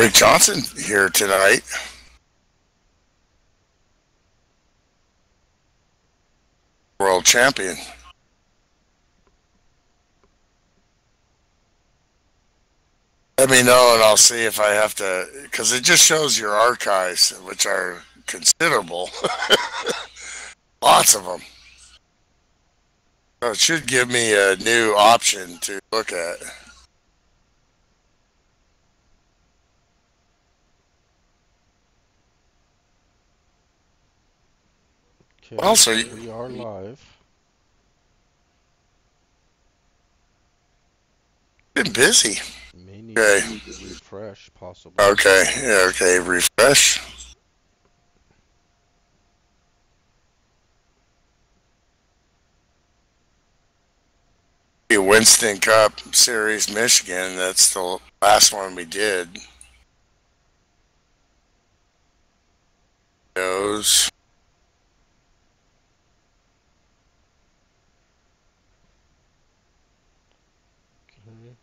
Rick Johnson here tonight. World champion. Let me know and I'll see if I have to, because it just shows your archives, which are considerable. Lots of them. So it should give me a new option to look at. Okay, Also, we are live. Been busy. You may need to refresh, possibly. Okay. Yeah, okay. Refresh. The Winston Cup Series, Michigan. That's the last one we did. Those. Okay.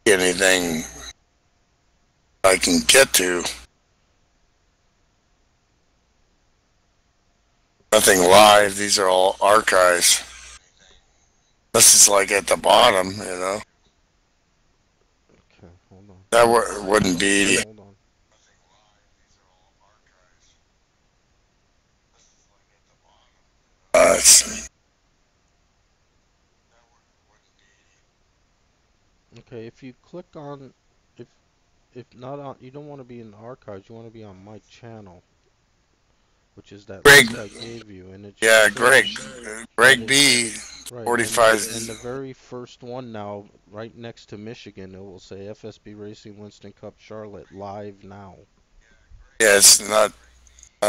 Anything I can get to. Nothing live. These are all archives. This is like at the bottom, you know. Okay, hold on. That wouldn't be. Hold on. Okay, if you click on, if not on, you don't want to be in the archives. You want to be on my channel, which is that Greg, link I gave you, and it yeah, Greg it, B. right, 45. and the very first one now, right next to Michigan, it will say FSB Racing Winston Cup Charlotte live now. Yeah, it's not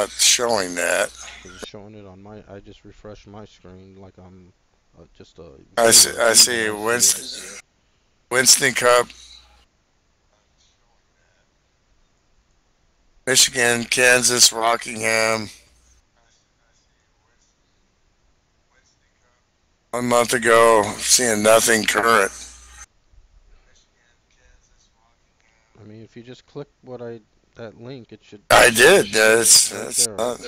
showing that. It's showing it on my. I just refreshed my screen like I'm just a. I see Winston Cup, Michigan, Kansas, Rockingham. 1 month ago, seeing nothing current. I mean, if you just click that link, it should. I did. That's right not.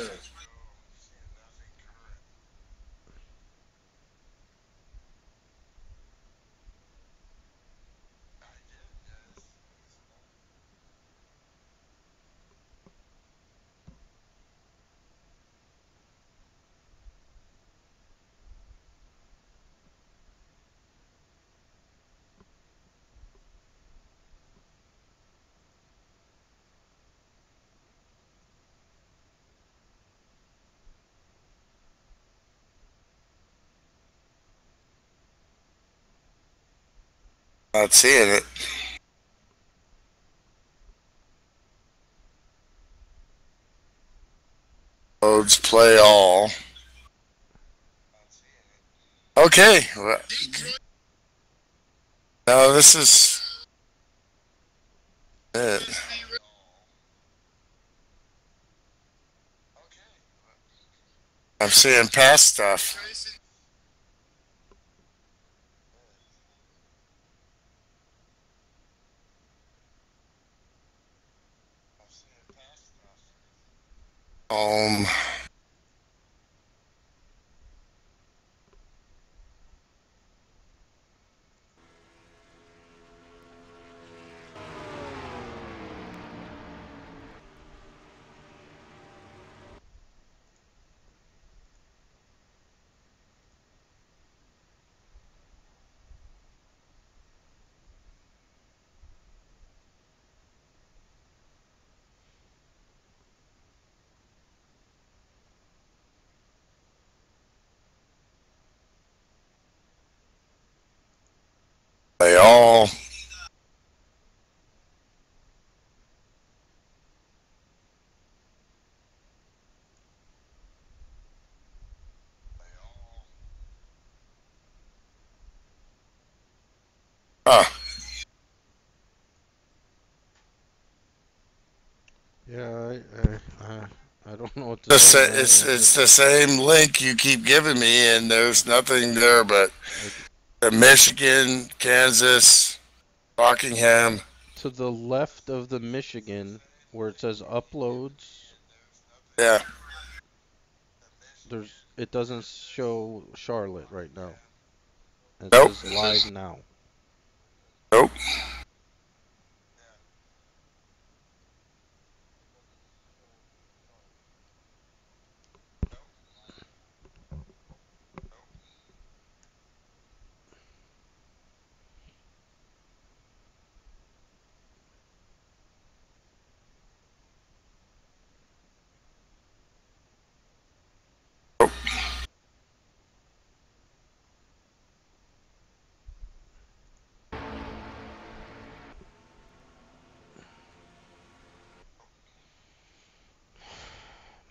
Not seeing it. Loads play all. Okay. Now this is it. I'm seeing past stuff. Um. They all. Huh. Yeah, I don't know what to say. It's the same link you keep giving me, and there's nothing there but the Michigan, Kansas, Rockingham. to the left of the Michigan, where it says uploads, Yeah. it doesn't show Charlotte right now. It Nope. says live now. Nope.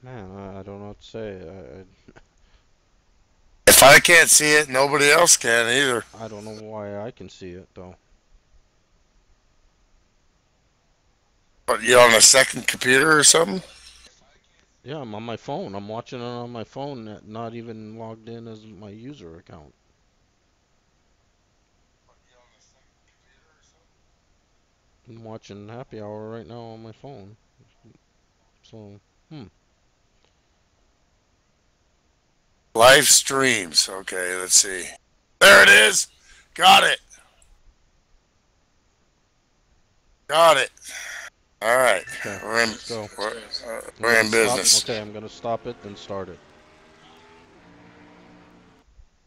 Man, I don't know what to say. If I can't see it, nobody else can either. I don't know why I can see it though. But you on a second computer or something? Yeah, I'm on my phone. I'm watching it on my phone, not even logged in as my user account. I'm watching Happy Hour right now on my phone. So, Live streams. Okay, let's see. There it is. Got it. Got it. All right. okay, We're in. let's go. We're in business. Okay, I'm gonna stop it, then start it.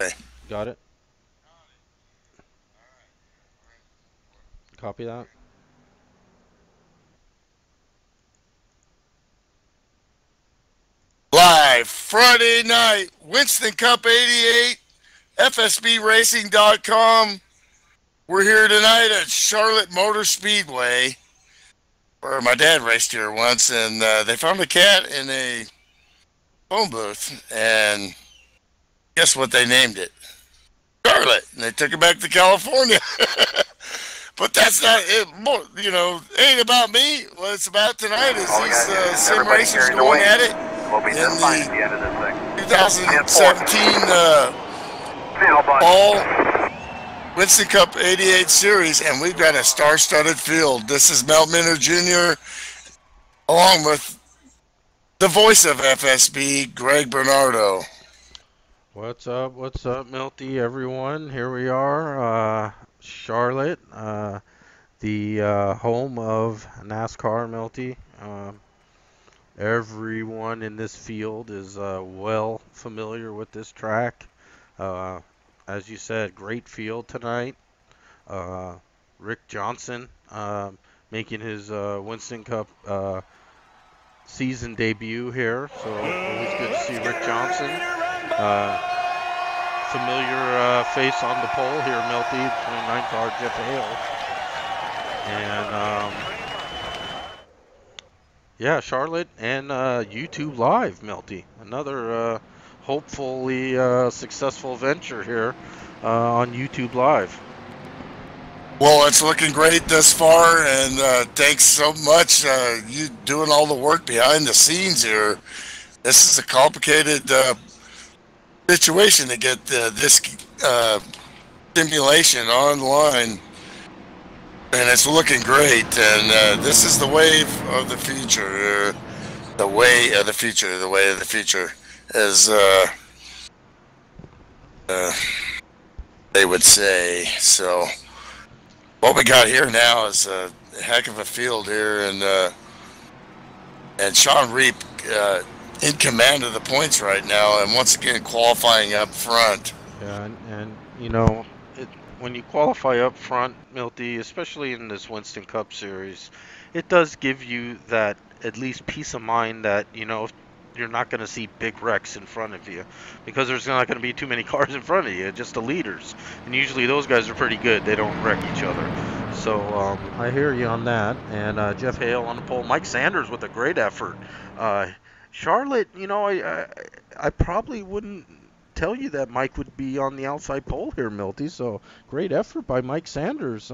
Okay. Got it? Copy that? Live Friday night, Winston Cup 88, FSBRacing.com. We're here tonight at Charlotte Motor Speedway, where my dad raced here once, and they found a cat in a phone booth, and guess what they named it? Charlotte, and they took it back to California. But that's not it. You know, it ain't about me. What it's about tonight is these sim racers going at it We'll be in just fine at the the end of this thing. 2017 All Winston Cup 88 series, and we've got a star-studded field. This is Mel Minner Jr. along with the voice of FSB, Greg Bernardo. What's up, Milty, everyone? Here we are, Charlotte, the home of NASCAR, Milty. Everyone in this field is well familiar with this track. As you said, great field tonight. Rick Johnson making his Winston Cup season debut here, so always good to see Rick Johnson. Familiar face on the pole here, Milty, 29 car Jeff Hale. And yeah, Charlotte and YouTube Live, Milty. Another hopefully successful venture here on YouTube Live. Well, it's looking great thus far, and thanks so much. You doing all the work behind the scenes here. This is a complicated situation to get this simulation online, and it's looking great. And this is the wave of the future. The way of the future. The way of the future, as they would say. So. What we got here now is a heck of a field here, and Sean Reap in command of the points right now, and once again qualifying up front. Yeah, and you know, when you qualify up front, Milty, especially in this Winston Cup series, it does give you that at least peace of mind that, you know, you're not going to see big wrecks in front of you, because there's not going to be too many cars in front of you, just the leaders. And usually those guys are pretty good. They don't wreck each other. So I hear you on that. And Jeff Hale on the pole. Mike Sanders with a great effort. Charlotte, you know, I probably wouldn't tell you that Mike would be on the outside pole here, Milty. So great effort by Mike Sanders.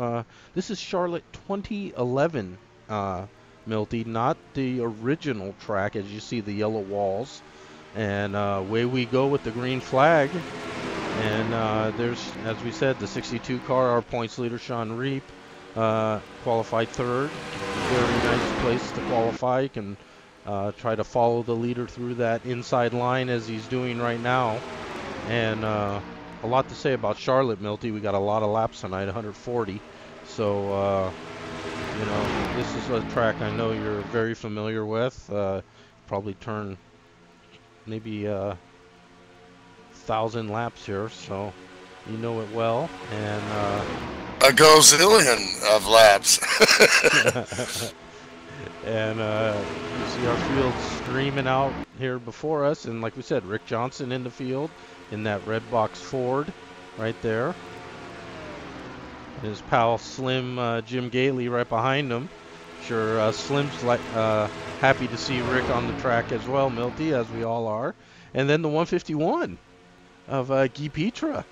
This is Charlotte 2011. Milty, not the original track, as you see the yellow walls. And away we go with the green flag. And there's, as we said, the 62 car, our points leader, Sean Reap. qualified third. Very nice place to qualify. You can try to follow the leader through that inside line as he's doing right now. And a lot to say about Charlotte, Milty. We got a lot of laps tonight, 140. So, you know, this is a track I know you're very familiar with. Probably turn maybe 1,000 laps here, so you know it well. And a gazillion of laps. And you see our field streaming out here before us, and like we said, Rick Johnson in the field in that red box Ford right there. His pal Slim Jim Gailey right behind him. Sure, Slim's like happy to see Rick on the track as well, Milty, as we all are. And then the 151 of Guy Petra.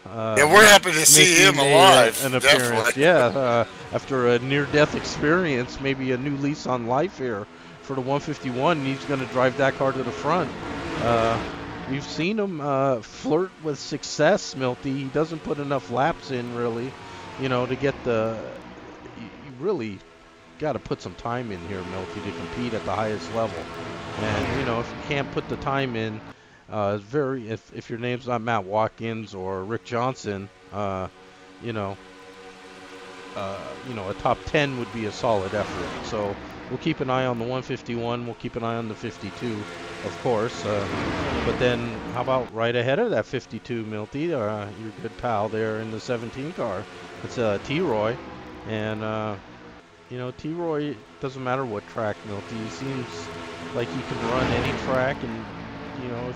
Yeah, we're happy to see him alive. An appearance, yeah. After a near-death experience, maybe a new lease on life here for the 151. He's going to drive that car to the front. We've seen him flirt with success, Milty. He doesn't put enough laps in, really, you know, to get the. You really got to put some time in here, Milty, to compete at the highest level. And you know, if you can't put the time in. If your name's not Matt Watkins or Rick Johnson, you know, a top 10 would be a solid effort. So we'll keep an eye on the 151. We'll keep an eye on the 52, of course. But then, how about right ahead of that 52, Milty? Your good pal there in the 17 car. It's T-Roy, and you know, T-Roy doesn't matter what track, Milty. He seems like he can run any track, and you know,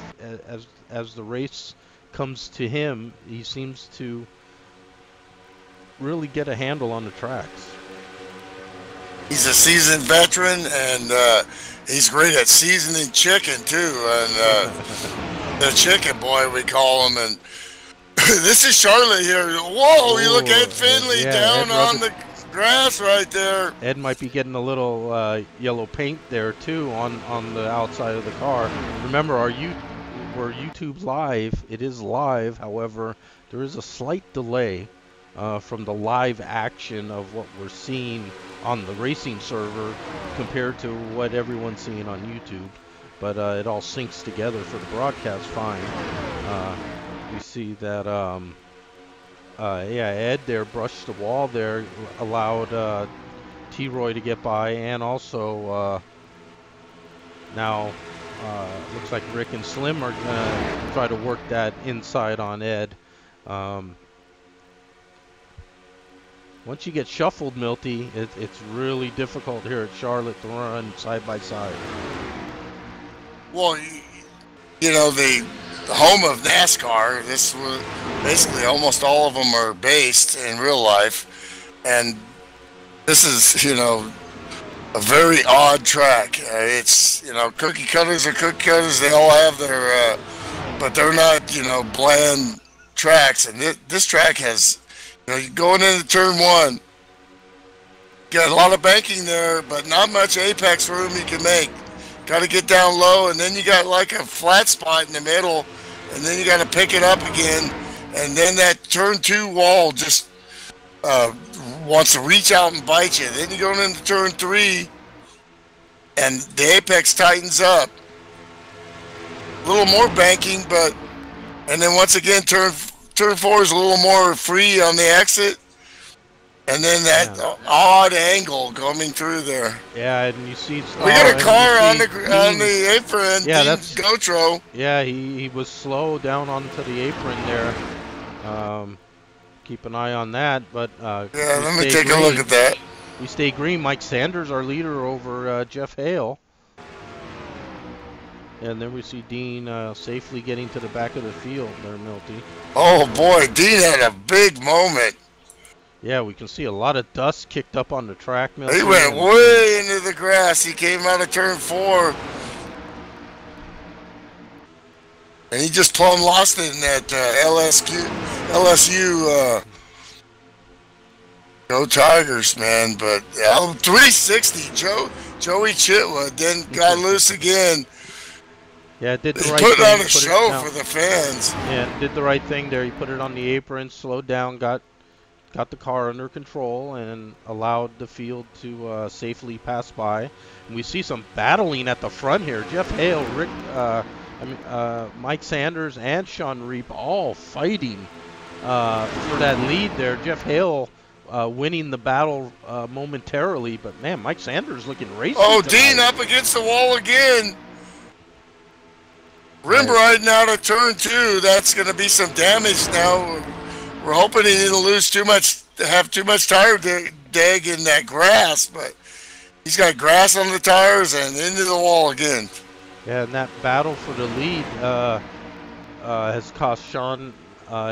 as the race comes to him, he seems to really get a handle on the tracks. He's a seasoned veteran, and he's great at seasoning chicken too. And the chicken boy, we call him. And this is Charlotte here. Whoa! You look at Finley down on the grass right there. Ed might be getting a little yellow paint there too on the outside of the car. Remember, we're YouTube live. It is live. However, there is a slight delay from the live action of what we're seeing on the racing server compared to what everyone's seeing on YouTube. But it all syncs together for the broadcast fine. We see that Ed there brushed the wall there, allowed T-Roy to get by, and also now looks like Rick and Slim are gonna try to work that inside on Ed. Once you get shuffled, Milty, it's really difficult here at Charlotte to run side by side. Well, you know, the home of NASCAR, this was basically almost all of them are based in real life, and this is, you know, a very odd track. It's, you know, cookie cutters are cookie cutters. They all have their, but they're not, you know, bland tracks. And this track has, you know, going into turn one, got a lot of banking there, but not much apex room you can make. Got to get down low, and then you got like a flat spot in the middle, and then you got to pick it up again, and then that turn two wall just wants to reach out and bite you. Then you go into turn three, and the apex tightens up. A little more banking, and then once again turn four is a little more free on the exit. And then that odd angle coming through there. Yeah, and you see. We got a car on the apron. Yeah, that's Gotro. Yeah, he was slow down onto the apron there. Keep an eye on that, but yeah, let me take a look at that. We stay green. Mike Sanders, our leader, over Jeff Hale. And then we see Dean safely getting to the back of the field there, Milty. Oh boy, Dean had a big moment. Yeah, we can see a lot of dust kicked up on the track, Milty. He went way into the grass. He came out of turn four. And he just plumb lost it in that LSU Go Tigers, man. But 360, Joey Chitwood then got loose again. Yeah, did the right thing. Put on a show for the fans. Yeah, did the right thing there. He put it on the apron, slowed down, got got the car under control and allowed the field to safely pass by. And we see some battling at the front here. Jeff Hale, Mike Sanders, and Sean Reap all fighting for that lead there. Jeff Hale winning the battle momentarily, but man, Mike Sanders looking racy. Oh, tonight. Dean up against the wall again. Rim riding out of turn 2. That's going to be some damage now. We're hoping he didn't lose too much, have too much tire drag in that grass, but he's got grass on the tires and into the wall again. Yeah, and that battle for the lead has cost Sean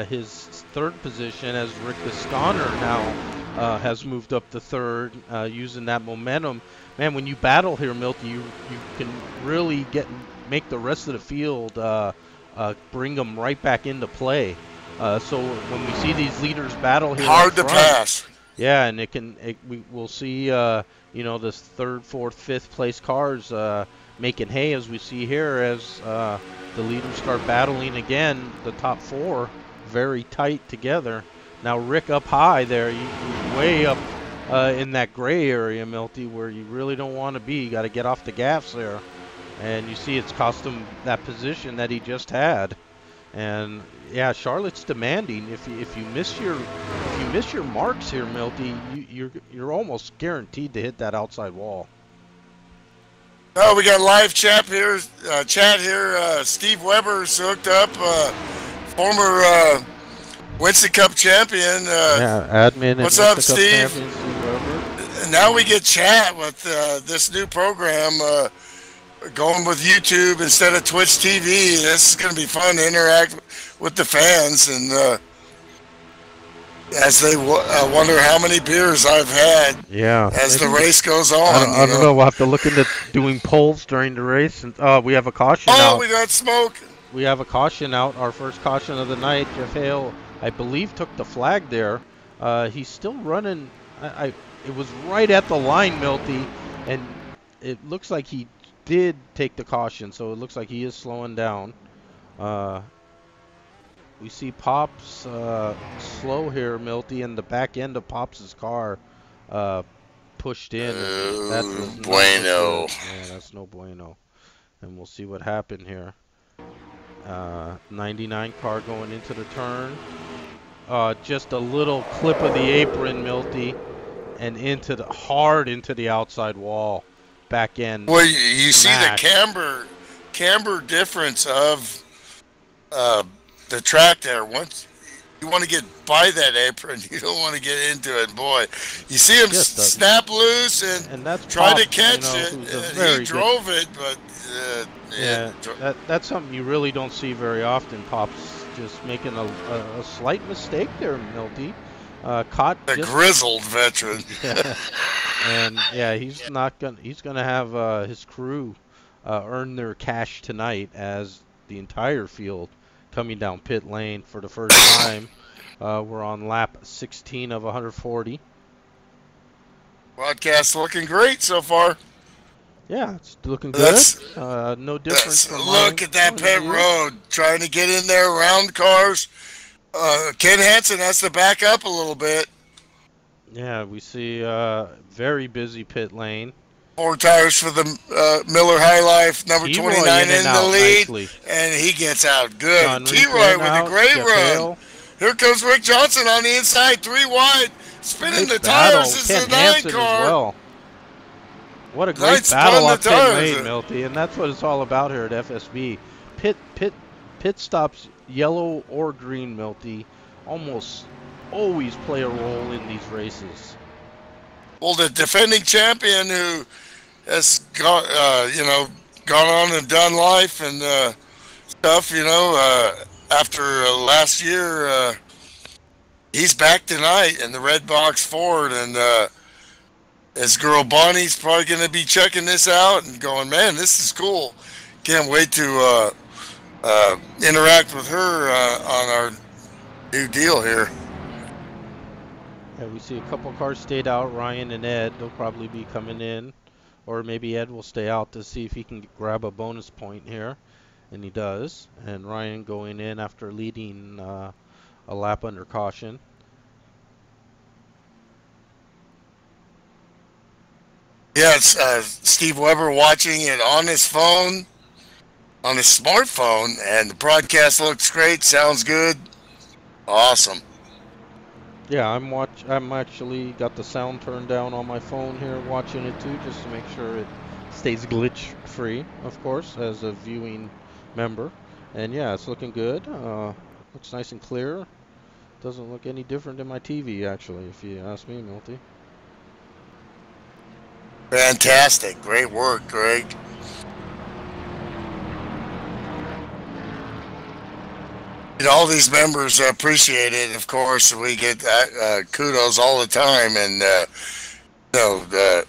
his third position, as Rick Bisconner now has moved up to third, using that momentum. Man, when you battle here, Milty, you can really make the rest of the field bring them right back into play. So when we see these leaders battle here, hard to pass. Yeah, and we'll see the third, fourth, fifth place cars making hay, as we see here, as the leaders start battling again. The top 4 very tight together. Now Rick up high there, you way up in that gray area, Milty, where you really don't want to be. You got to get off the gas there, and you see it's cost him that position that he just had. And yeah, Charlotte's demanding. If you miss your marks here, Milty, you're almost guaranteed to hit that outside wall. Oh, we got live chat here. Steve Weber's hooked up, former Winston Cup champion. Admin. What's up, Steve? Now we get chat with this new program. Going with YouTube instead of Twitch TV. This is going to be fun to interact with the fans, and as they wonder how many beers I've had. Yeah. As the race goes on. I don't know. We'll have to look into doing polls during the race. And we have a caution out. Oh, we got smoke. We have a caution out. Our first caution of the night. Jeff Hale, I believe, took the flag there. He's still running. It was right at the line, Milty, and it looks like he did take the caution, so it looks like he is slowing down. We see Pops slow here, Milty, and the back end of Pops' car pushed in. That was bueno. Yeah, that's no bueno. And we'll see what happened here. 99 car going into the turn. Just a little clip of the apron, Milty, and hard into the outside wall. Back end. Well, you see the camber difference of the track there. Once you want to get by that apron, you don't want to get into it. Boy, you see him snap loose and that's try to catch it. He drove it, but that's something you really don't see very often. Pops just making a slight mistake there, Milty. Caught a grizzled veteran. Yeah. And yeah, he's gonna have his crew earn their cash tonight, as the entire field coming down pit lane for the first time. We're on lap 16 of 140. Broadcast looking great so far. Yeah, it's looking good. No difference. Look at that pit road, trying to get in there around cars. Ken Hansen has to back up a little bit. Yeah, we see very busy pit lane. 4 tires for the Miller High Life, number 29 in the lead, nicely. And he gets out good. T-Roy with a great run. Here comes Rick Johnson on the inside, 3 wide, spinning the tires. This is a 9 car. Well. What a great battle off pit lane, Milty, and that's what it's all about here at FSB. Pit stops, yellow or green, Milty, almost always play a role in these races. Well, the defending champion who has gone on and done life and stuff, after last year, he's back tonight in the Red Box Ford, and his girl Bonnie's probably going to be checking this out and going, man, this is cool. Can't wait to interact with her on our new deal here. Yeah, we see a couple cars stayed out. Ryan and Ed, they'll probably be coming in. Or maybe Ed will stay out to see if he can grab a bonus point here. And he does. And Ryan going in after leading a lap under caution. Yeah, it's Steve Weber watching it on his phone, on his smartphone, and the broadcast looks great, sounds good, awesome. Yeah, I'm actually got the sound turned down on my phone here, watching it too, just to make sure it stays glitch free, of course, as a viewing member. And yeah, it's looking good. Looks nice and clear. Doesn't look any different than my TV, actually, if you ask me, Milty. Fantastic, great work, Greg. And all these members appreciate it. Of course, we get kudos all the time, and the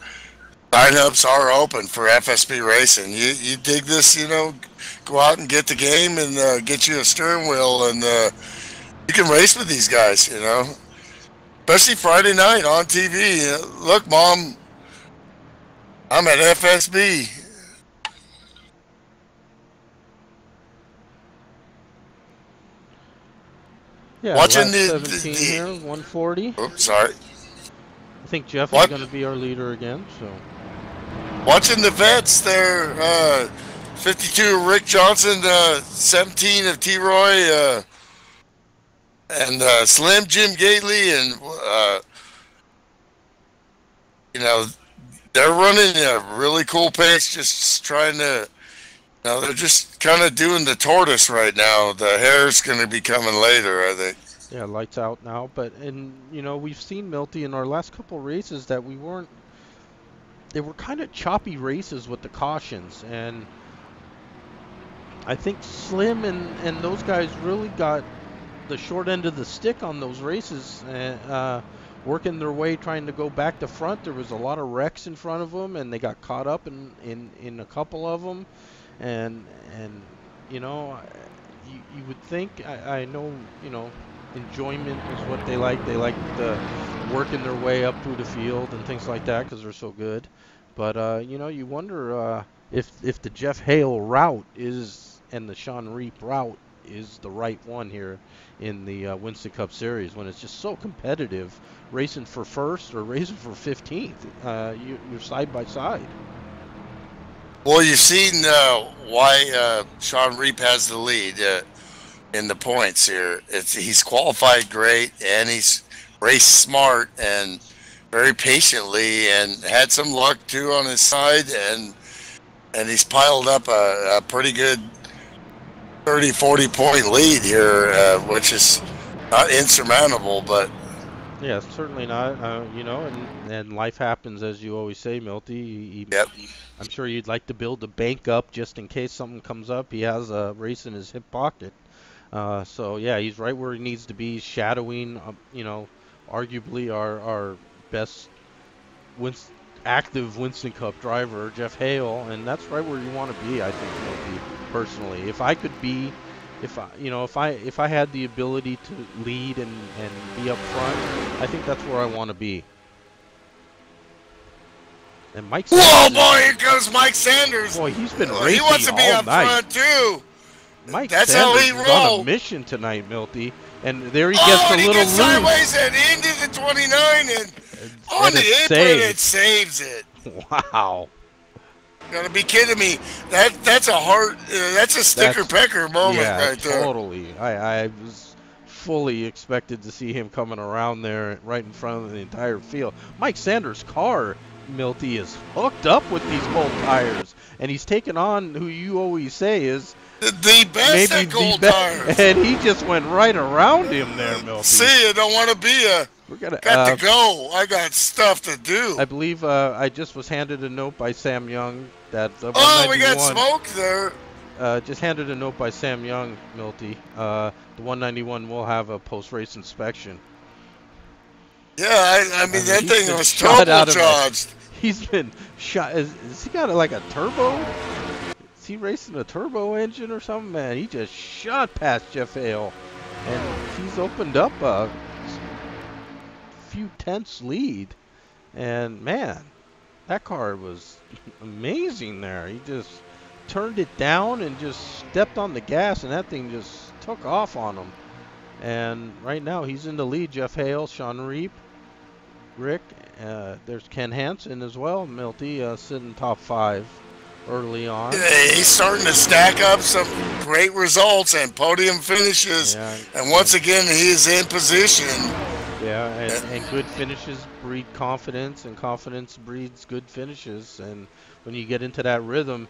signups are open for FSB racing. You dig this, go out and get the game and get you a steering wheel, and you can race with these guys. Especially Friday night on TV. Look, Mom, I'm at FSB. Yeah, Watching lap 17 here, 140. Oops, sorry. I think Jeff is going to be our leader again. So watching the vets there, 52 Rick Johnson, 17 of T. Roy, and Slim Jim Gately, and they're running a really cool pace, just trying to. They're just kind of doing the tortoise right now. The hair's going to be coming later, I think. Yeah, lights out now. But we've seen Milty in our last couple races that they were kind of choppy races with the cautions, and I think Slim and those guys really got the short end of the stick on those races, working their way, trying to go back to front. There was a lot of wrecks in front of them, and they got caught up in a couple of them. And you would think, I know, enjoyment is what they like. They like working their way up through the field and things like that because they're so good. But you wonder if the Jeff Hale route and the Sean Reap route is the right one here in the Winston Cup Series, when it's just so competitive, racing for first or racing for 15th. You're side by side. Well, you've seen why Sean Reap has the lead in the points here. He's qualified great, and he's raced smart and very patiently, and had some luck too on his side, and he's piled up a pretty good 30-40 point lead here, which is not insurmountable, but yeah, certainly not. And life happens, as you always say, Milty. Yep. I'm sure you'd like to build a bank up just in case something comes up. He has a race in his hip pocket. So yeah, he's right where he needs to be, shadowing, arguably our best active Winston Cup driver, Jeff Hale, and that's right where you want to be, I think, Milty, personally. If I could be, if I had the ability to lead and be up front, I think that's where I want to be. And Mike Sanders. Whoa, boy, here goes Mike Sanders. Boy, he's been racing. He wants to be all up night. front too. Mike That's Sanders how he is on rolls. a mission tonight, Milty. And there he gets a little loose. Sideways and into the 29, and on the apron it saves it. Wow. Gotta be kidding me. That's a sticker pecker moment right there. Totally. I was fully expected to see him coming around there right in front of the entire field. Mike Sanders' car, Milty, is hooked up with these cold tires, and he's taken on who you always say is the best at cold tires. And he just went right around him there, Milty. See, I don't want to be a. Got to go. I got stuff to do. I believe I just was handed a note by Sam Young that we got smoke there. Just handed a note by Sam Young, Milty. The 191 will have a post-race inspection. Yeah, I mean that thing was turbocharged. He's been shot. Is he got like a turbo? Is he racing a turbo engine or something? Man, he just shot past Jeff Hale, and he's opened up a few tenths lead. And man, that car was amazing there. He just turned it down and just stepped on the gas, and that thing just took off on him. And right now he's in the lead. Jeff Hale, Sean Reap, Rick. There's Ken Hansen as well, Milty, sitting top 5 early on. He's starting to stack up some great results and podium finishes. Yeah, and once again, he is in position. Yeah, and good finishes breed confidence, and confidence breeds good finishes. And when you get into that rhythm,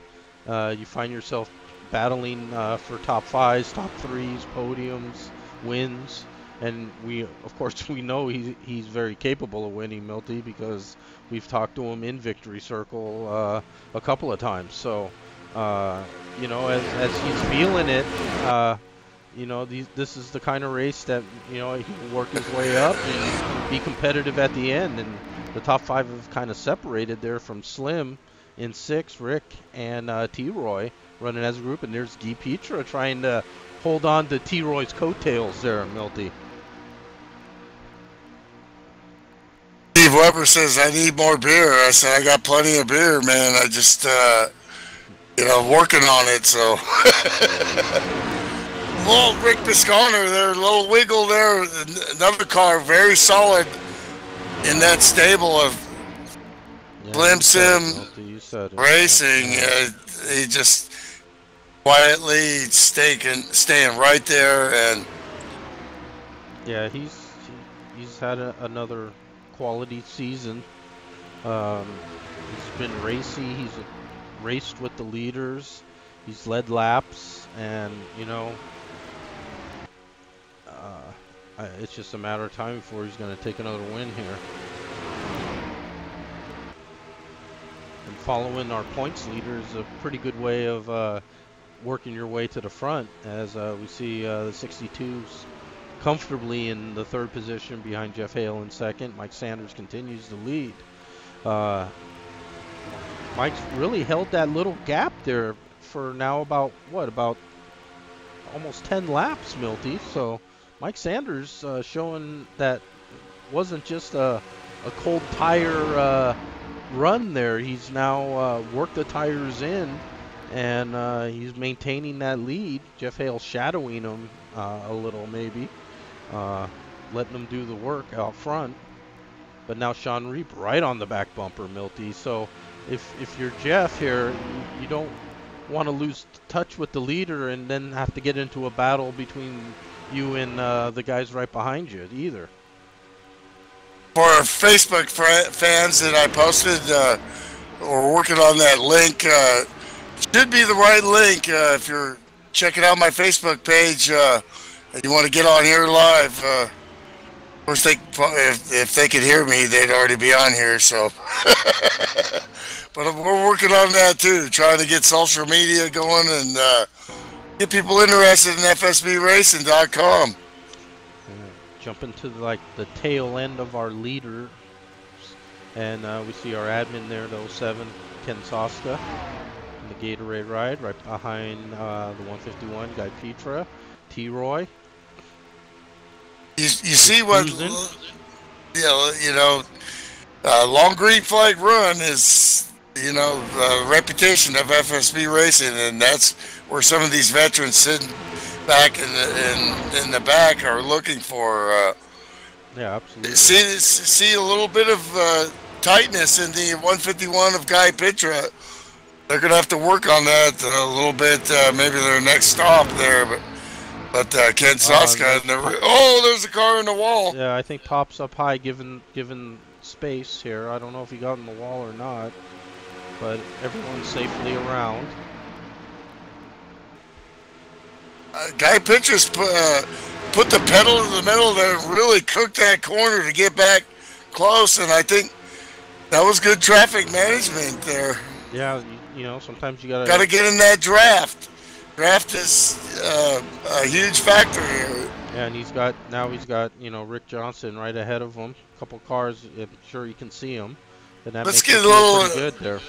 you find yourself battling for top 5s, top 3s, podiums, wins. And of course, we know he's very capable of winning, Milty, because we've talked to him in Victory Circle a couple of times. So, as he's feeling it, this is the kind of race that, he can work his way up and be competitive at the end. And the top 5 have kind of separated there from Slim in 6, Rick, and T-Roy running as a group. And there's Guy Petra trying to hold on to T-Roy's coattails there, Milty. Steve Weber says, I need more beer. I said, I got plenty of beer, man. I just, working on it, so. Well, Rick Bisconer there, a little wiggle there. Another car, very solid in that stable of Slim Sim Racing. He just quietly staying right there. And yeah, he's had another quality season. He's been racy. He's raced with the leaders. He's led laps, and it's just a matter of time before he's going to take another win here. And following our points leader is a pretty good way of working your way to the front, as we see the 62s comfortably in the 3rd position behind Jeff Hale in 2nd. Mike Sanders continues to lead. Mike's really held that little gap there for now about almost 10 laps, Milty. So Mike Sanders showing that wasn't just a cold tire run there. He's now worked the tires in, and he's maintaining that lead. Jeff Hale shadowing him a little, maybe, letting him do the work out front. But now Sean Reap right on the back bumper, Milty. So if you're Jeff here, you don't want to lose touch with the leader and then have to get into a battle between you and the guys right behind you either. For our Facebook fans that I posted, we're working on that link. Should be the right link if you're checking out my Facebook page and you want to get on here live. Of course, if they could hear me, they'd already be on here. So, but we're working on that too, trying to get social media going and get people interested in FSBRacing.com. Jump into the tail end of our leaders, and we see our admin there, the 07, Ken Soska, in the Gatorade ride, right behind the 151, Guy Petra, T-Roy. You see what, long green flag run is, the reputation of FSB Racing, and that's where some of these veterans sitting back in the back are looking for. Yeah, absolutely. See a little bit of tightness in the 151 of Guy Petra. They're gonna have to work on that a little bit. Maybe their next stop there, but Ken Soska. There's a car in the wall. Yeah, I think Pop's up high, given space here. I don't know if he got in the wall or not, but everyone's safely around. Guy Petra's put the pedal in the middle there, really cooked that corner to get back close, and I think that was good traffic management there. Yeah, sometimes you gotta get in that draft. Draft is a huge factor here. Yeah, and he's got Rick Johnson right ahead of him. A couple cars, I'm sure you can see him. And that let's makes get it pretty good there.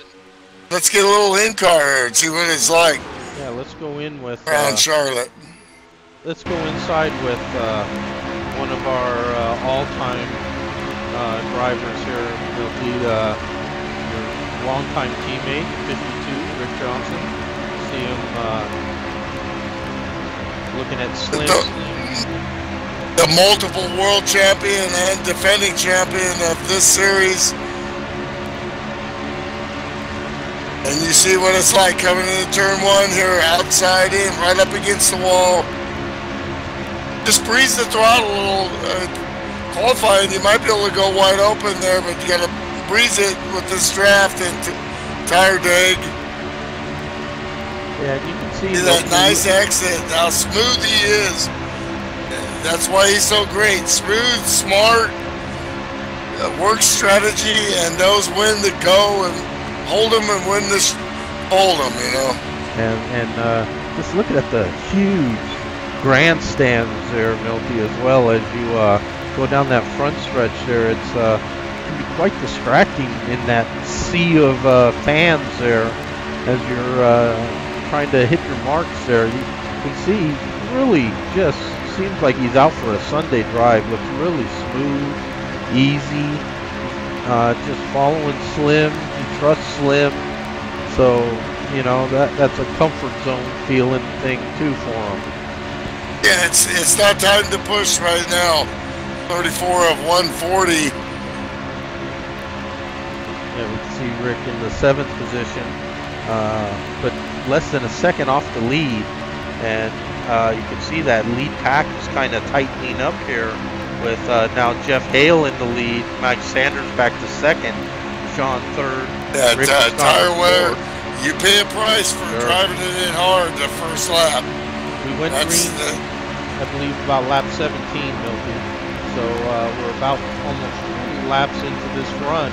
Let's get a little in car here and see what it's like. Yeah, let's go in with around Charlotte. Let's go inside with one of our all-time drivers here. We'll be your longtime teammate, 52, Rick Johnson. See him looking at Slim. the multiple world champion and defending champion of this series. And you see what it's like coming into turn one here, outside in, right up against the wall. Just breeze the throttle a little. Qualifying, you might be able to go wide open there, but you got to breeze it with this draft and tire drag. Yeah, you can see that nice exit, how smooth he is. That's why he's so great. Smooth, smart, work strategy, and knows when to go and hold him and when to hold him, you know. And just looking at the huge grandstands there, Milty, as well as you go down that front stretch there. It's can be quite distracting in that sea of fans there as you're trying to hit your marks there. You can see he really just seems like he's out for a Sunday drive. Looks really smooth, easy, just following Slim. He trusts Slim, so you know that's a comfort zone feeling thing too for him. Yeah, it's not time to push right now. 34 of 140. Yeah, we can see Rick in the 7th position, but less than a second off the lead, and you can see that lead pack is kind of tightening up here with now Jeff Hale in the lead, Mike Sanders back to 2nd, Sean 3rd. Yeah, tire wear. You pay a price for driving it in hard the first lap. We went green, I believe, about lap 17, Milton. So we're about almost 3 laps into this run.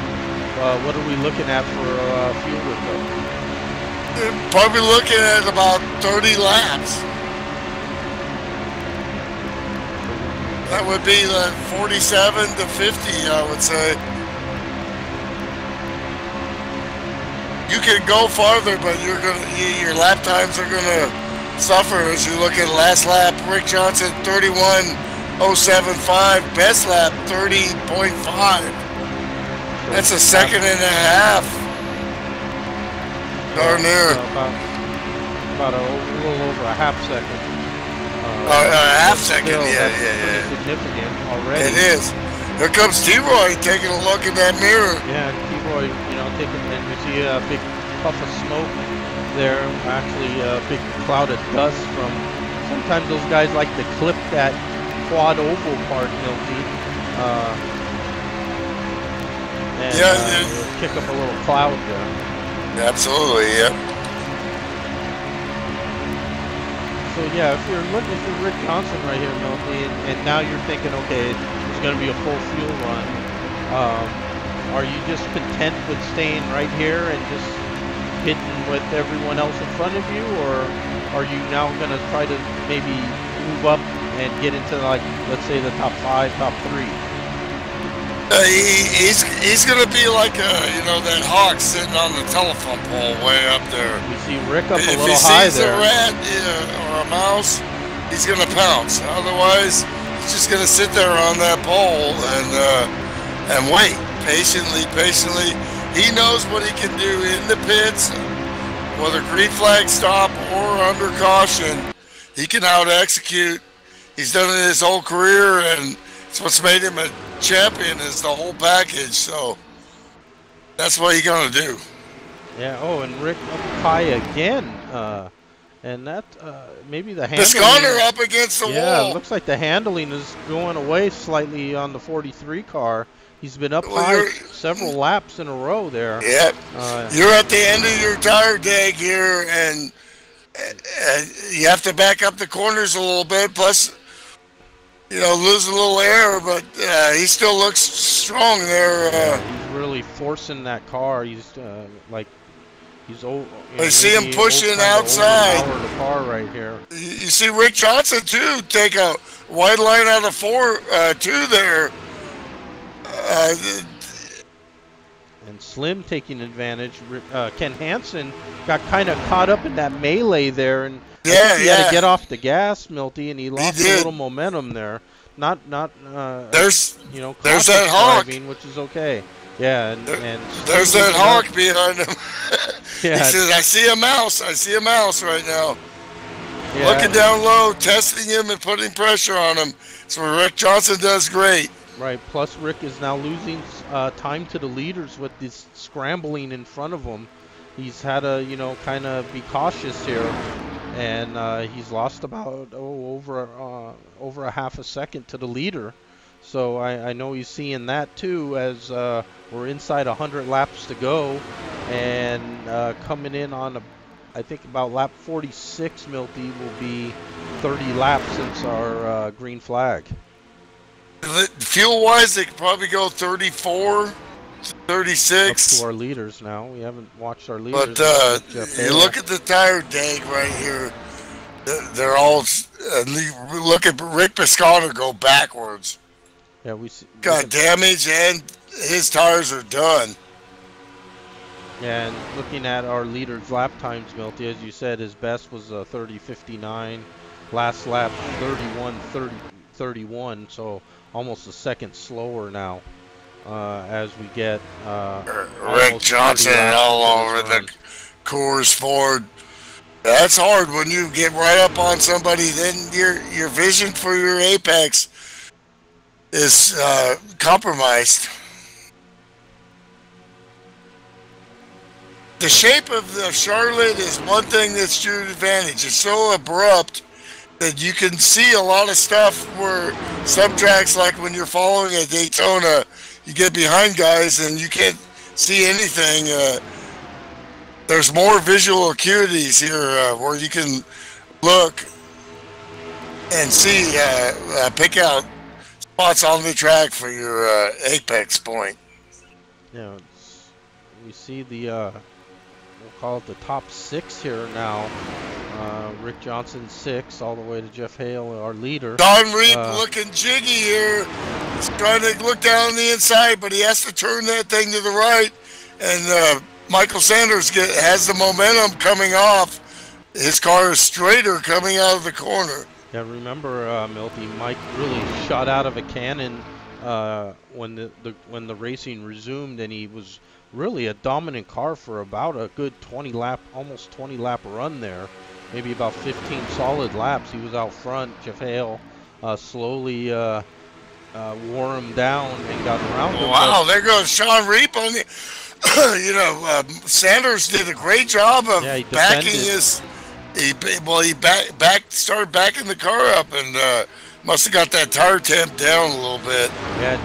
What are we looking at for fuel recovery? Probably looking at about 30 laps. That would be like 47 to 50, I would say. You can go farther, but your lap times are gonna suffer as you look at last lap. Rick Johnson 31.075, best lap 30.5. That's a second and a half. Darn near. About a little over a half second. A half second, yeah. Significant already. It is. Here comes T-Roy taking a look in that mirror. Yeah, T-Roy, you know, and we see a big puff of smoke there. Actually, a big cloud of dust from. Sometimes those guys like to clip that quad oval part, Milty. And kick up a little cloud there. Absolutely, yep. So yeah, if you're looking for Rick Johnson right here, Milty, and now you're thinking, okay, it's going to be a full fuel run. Are you just content with staying right here and just hitting with everyone else in front of you, or are you now going to try to maybe move up and get into, like, let's say the top 5, top 3? He's going to be like that hawk sitting on the telephone pole way up there. We see Rick up a little high there. If he sees a rat or a mouse, he's going to pounce. Otherwise, he's just going to sit there on that pole and wait patiently. He knows what he can do in the pits, whether green flag stop or under caution. He can out execute. He's done it his whole career, and it's what's made him a champion is the whole package. So that's what he's gonna do. Yeah. Oh, and Rick up high again, and that maybe the handling. The Sconner up against the wall. Yeah, it looks like the handling is going away slightly on the 43 car. He's been up high several laps in a row there. Yep. You're at the end of your tire dag here, and you have to back up the corners a little bit. Plus, lose a little air, but he still looks strong there. He's really forcing that car. He's he's old. I see him pushing outside. The car right here. You see Rick Johnson too take a wide line out of 4-2 there. And Slim taking advantage. Ken Hansen got kind of caught up in that melee there, and he had to get off the gas, Milty, and he lost a little momentum there. There's that hawk, driving, which is okay. Yeah, and there's that hawk behind him. Yeah. He says, "I see a mouse. I see a mouse right now." Yeah. Looking down low, testing him and putting pressure on him. So Rick Johnson does great. Right. Plus, Rick is now losing time to the leaders with this scrambling in front of him. He's had to, you know, kind of be cautious here, and he's lost about over a half a second to the leader. So I know he's seeing that too, as we're inside 100 laps to go, and coming in on I think about lap 46, Milty, will be 30 laps since our green flag. Fuel-wise, they could probably go 34, 36. Up to our leaders now. We haven't watched our leaders. But you look at the tire deg right here. They're all look at Rick Piscata go backwards. Yeah, we see, got damage and his tires are done. Yeah, and looking at our leader's lap times, Milty, as you said, his best was 30:59. Last lap 31:31. So almost a second slower now. As we get Rick Johnson all over the Coors Ford. That's hard when you get right up on somebody. Then your vision for your apex is compromised. The shape of the Charlotte is one thing that's to your advantage. It's so abrupt that you can see a lot of stuff where some tracks, like when you're following a Daytona, you get behind guys and you can't see anything. There's more visual acuities here where you can look and see, pick out spots on the track for your apex point. Yeah, we see the, we'll call it the top 6 here now. Rick Johnson 6, all the way to Jeff Hale, our leader. Don Reap looking jiggy here. He's trying to look down the inside, but he has to turn that thing to the right. And Michael Sanders has the momentum coming off. His car is straighter coming out of the corner. Yeah, remember, Milty, Mike really shot out of a cannon when the racing resumed, and he was really a dominant car for about a good 20 lap, almost 20 lap run there. Maybe about 15 solid laps. He was out front. Jeff Hale slowly wore him down and got around him. Wow, there goes Sean Reap on the. Sanders did a great job of backing his. He started backing the car up and must have got that tire temp down a little bit. Yeah,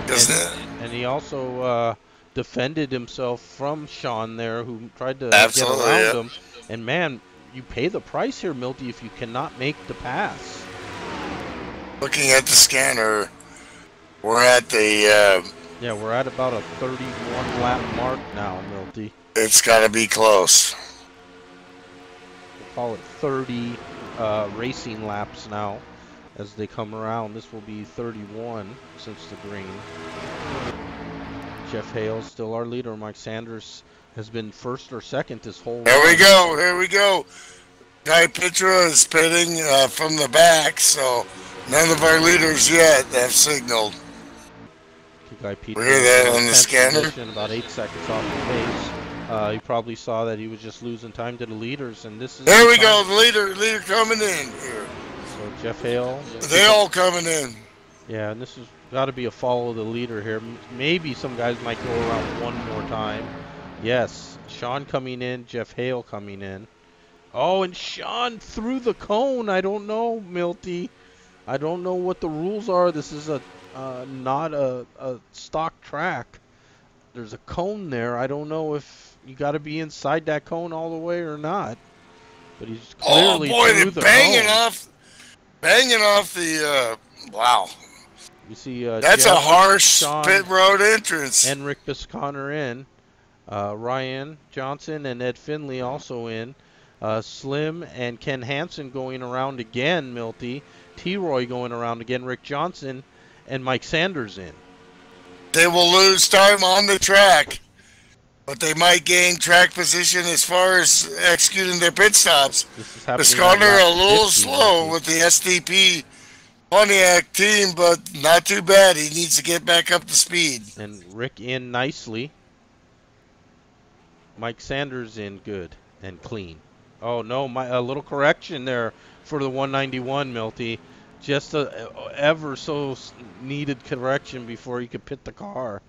and he also defended himself from Sean there, who tried to get around him. And man, you pay the price here, Milty, if you cannot make the pass. Looking at the scanner, we're at the. Yeah, we're at about a 31 lap mark now, Milty. It's got to be close. We'll call it 30 racing laps now as they come around. This will be 31 since the green. Jeff Hale still our leader. Mike Sanders has been first or second this whole Here we go. Guy Petra is pitting from the back, so none of our leaders yet have signaled. Guy Petra, we hear that on the scanner. About 8 seconds off the pace. He probably saw that he was just losing time to the leaders, and this is. There we go. The leader coming in here. So Jeff Hale. They all coming in. Yeah, and this has got to be a follow the leader here. Maybe some guys might go around one more time. Yes, Sean coming in, Jeff Hale coming in. Oh, and Sean through the cone. I don't know, Milty. I don't know what the rules are. This is not a stock track. There's a cone there. I don't know if you got to be inside that cone all the way or not. But he's clearly through the cone. Banging off the. Wow. You see, that's Jeff, a harsh Sean, pit road entrance. And Rick Bisconner in. Ryan Johnson and Ed Finley also in. Slim and Ken Hansen going around again, Milty. T-Roy going around again. Rick Johnson and Mike Sanders in. They will lose time on the track, but they might gain track position as far as executing their pit stops. Bisconner a little slow with the SDP Pontiac team, but not too bad. He needs to get back up to speed. And Rick in nicely. Mike Sanders in good and clean. Oh no, a little correction there for the 191, Milty. Just a ever so needed correction before he could pit the car,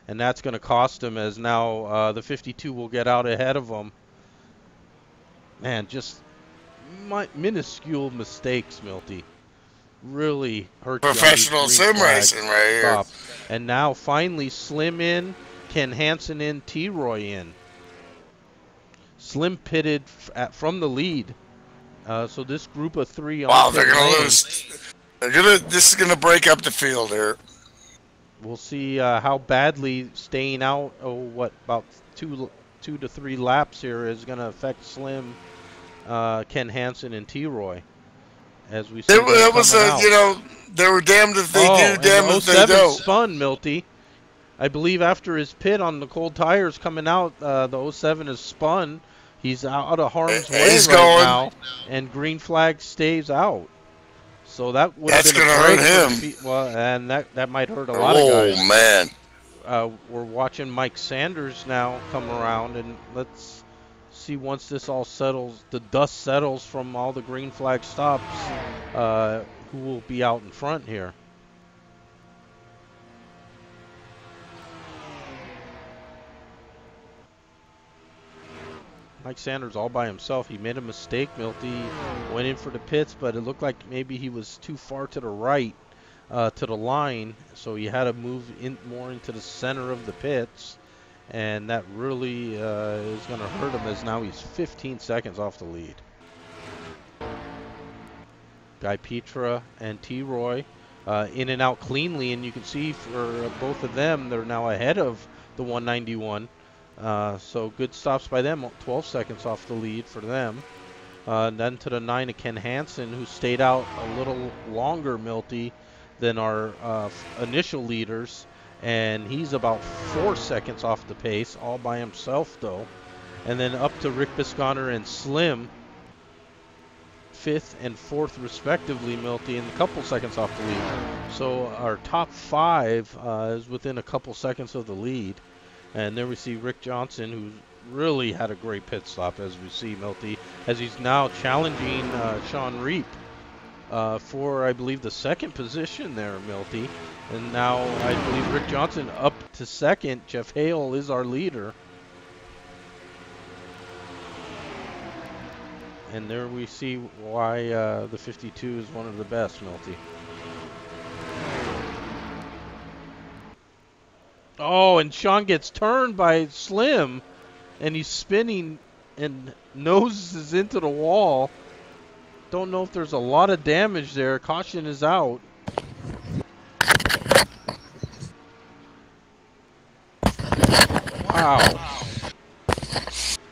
and that's going to cost him, as now the 52 will get out ahead of him. Man, just minuscule mistakes, Milty. Really hurt you on these Professional green sim flag racing right here. stops. And now finally Slim in, Ken Hansen in, T-Roy in. Slim pitted from the lead. So this group of three on Wow, pit they're gonna lane, lose. This is gonna break up the field here. we'll see how badly staying out, about two to three laps here is going to affect Slim, Ken Hansen, and T-Roy. As we see It was they were damned if they do, damned if they don't. Spun, Milty. I believe after his pit on the cold tires coming out, the 07 is spun. He's out of harm's way now, and green flag stays out. So that would have been gonna hurt him. Well, and that might hurt a lot of guys. Oh man! We're watching Mike Sanders now come around, and let's see, once this all settles, the dust settles from all the green flag stops, who will be out in front here. Mike Sanders all by himself. He made a mistake, Milty. Went in for the pits, but it looked like maybe he was too far to the right, to the line, so he had to move in more into the center of the pits, and that really is going to hurt him, as now he's 15 seconds off the lead. Guy Petra and T-Roy in and out cleanly, and you can see for both of them, they're now ahead of the 191. So good stops by them, 12 seconds off the lead for them. Then to the 9 of Ken Hansen, who stayed out a little longer, Milty, than our initial leaders, and he's about 4 seconds off the pace, all by himself though. And then up to Rick Bisconner and Slim, 5th and 4th respectively, Milty, and a couple seconds off the lead. So our top 5 is within a couple seconds of the lead. And there we see Rick Johnson, who really had a great pit stop, as we see, Milty, as he's now challenging Sean Reap for, I believe, the 2nd position there, Milty. And now I believe Rick Johnson up to 2nd. Jeff Hale is our leader. And there we see why the 52 is one of the best, Milty. Oh, and Sean gets turned by Slim, and he's spinning and noses into the wall. Don't know if there's a lot of damage there. Caution is out. Wow.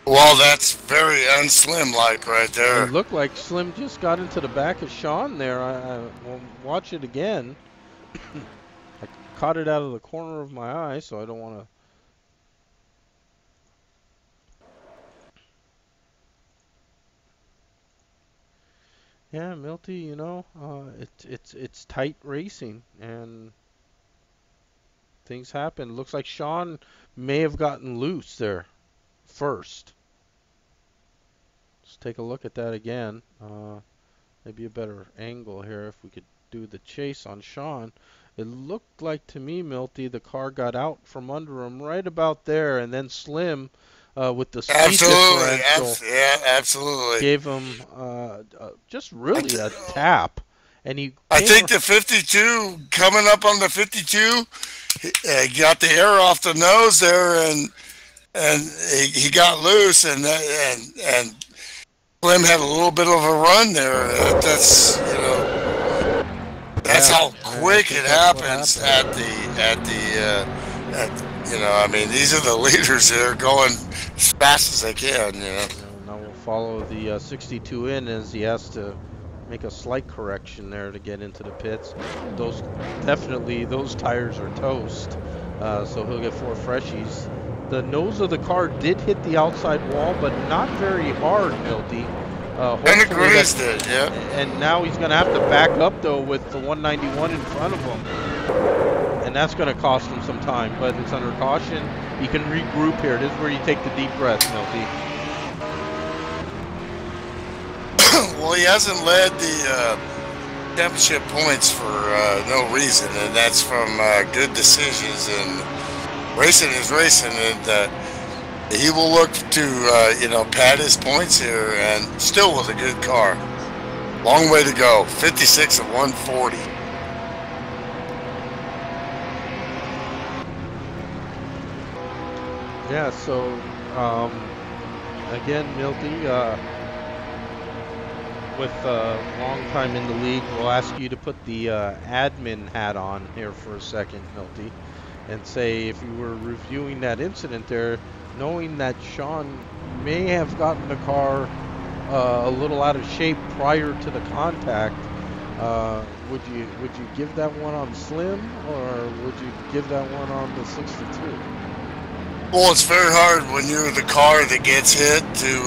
Well, that's very unslim-like right there. It looked like Slim just got into the back of Sean there. I will watch it again. I caught it out of the corner of my eye, so I don't want to. Yeah, Milty, you know, it's tight racing, and things happen. Looks like Sean may have gotten loose there first. Let's take a look at that again. Maybe a better angle here if we could do the chase on Sean. It looked like to me, Milty, the car got out from under him right about there, and then Slim, with the speed differential, absolutely, gave him just really a tap. And I think the 52 coming up on the 52, got the air off the nose there, and he got loose, and Slim had a little bit of a run there. That's that's how quick it happens at I mean, these are the leaders that are going as fast as they can, Now we'll follow the 62 in, as he has to make a slight correction there to get into the pits. Those tires are toast, so he'll get 4 freshies. The nose of the car did hit the outside wall, but not very hard, Milty. And grazed it, yeah. And now he's going to have to back up, though, with the 191 in front of him. And that's going to cost him some time, but it's under caution. He can regroup here. This is where you take the deep breath, Milty. Well, he hasn't led the championship points for no reason, and that's from good decisions. And racing is racing, and he will look to pad his points here, and still with a good car. Long way to go. 56 of 140. Yeah, so again, Milty, with long time in the league, we'll ask you to put the admin hat on here for a second, Milty, and say if you were reviewing that incident there, knowing that Sean may have gotten the car a little out of shape prior to the contact, would you give that one on Slim, or would you give that one on the 62? Well, it's very hard when you're the car that gets hit to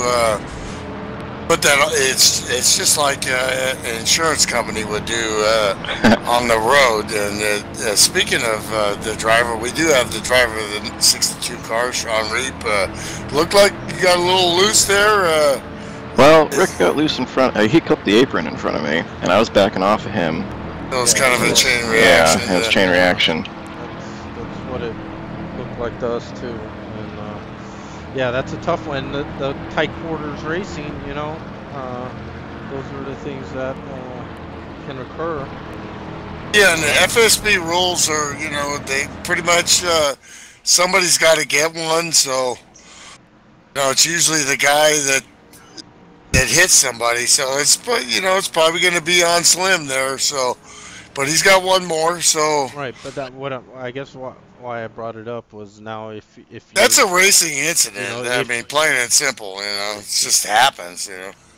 put that. It's just like an insurance company would do on the road. And speaking of the driver, we do have the driver of the 62 car, Sean Reap. Looked like you got a little loose there. Well, Rick got loose in front. He clipped the apron in front of me, and I was backing off of him. It was kind of a chain reaction. Yeah, it was chain reaction. That's what it looked like to us too. And yeah, that's a tough one. The tight quarters racing, you know, those are the things that can occur. Yeah, and the FSB rules are, they pretty much somebody's got to get one. So, it's usually the guy that hits somebody. So it's probably going to be on Slim there. So, but he's got one more. So right, but I guess why I brought it up was now if that's a racing incident. I mean, plain and simple. It just happens.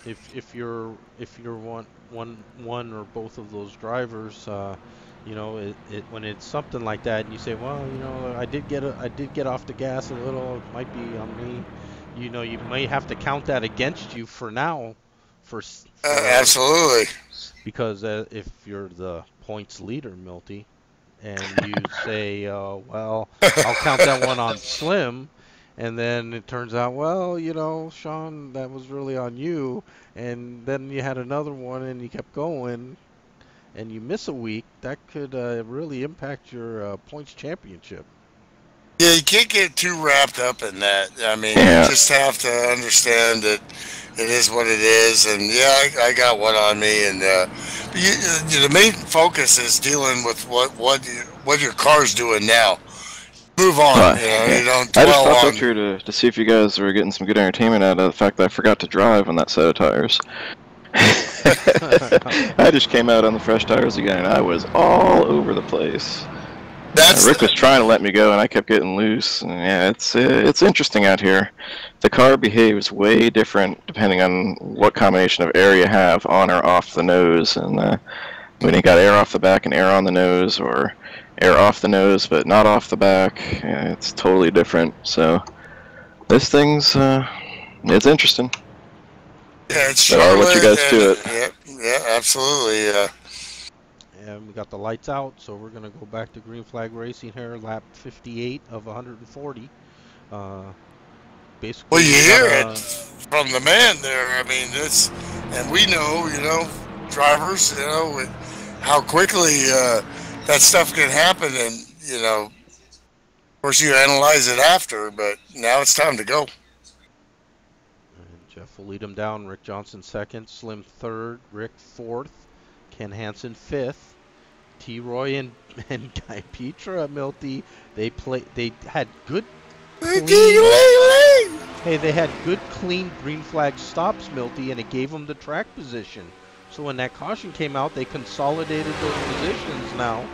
If you're one or both of those drivers, when it's something like that, and you say, well, I did get off the gas a little. It might be on me. You may have to count that against you for now. For absolutely. Because if you're the points leader, Milty, and you say, well, I'll count that one on Slim, and then it turns out, well, Sean, that was really on you, and then you had another one and you kept going, and you miss a week, that could really impact your points championship. Yeah, you can't get too wrapped up in that. I mean, you just have to understand that it is what it is. And yeah, I got one on me. And the main focus is dealing with what your car's doing now. Move on. You don't dwell I just stopped on. up here to see if you guys were getting some good entertainment out of the fact that I forgot to drive on that set of tires. I just came out on the fresh tires again, and I was all over the place. Rick was trying to let me go, and I kept getting loose. And yeah, it's interesting out here. The car behaves way different depending on what combination of air you have on or off the nose. And when you got air off the back and air on the nose, or air off the nose but not off the back, it's totally different. So this thing's it's interesting. Yeah, it's But I'll let you guys do it. Yeah, absolutely. And we got the lights out, so we're going to go back to green flag racing here, lap 58 of 140. Basically, well, you hear it from the man there. I mean, and we know, drivers, how quickly that stuff can happen, and of course you analyze it after, but now it's time to go. And Jeff will lead him down. Rick Johnson second, Slim third, Rick fourth, Ken Hansen fifth. T-Roy and Guy Petra, Milty, they had good they had good clean green flag stops, Milty, and it gave them the track position. So when that caution came out, they consolidated those positions now,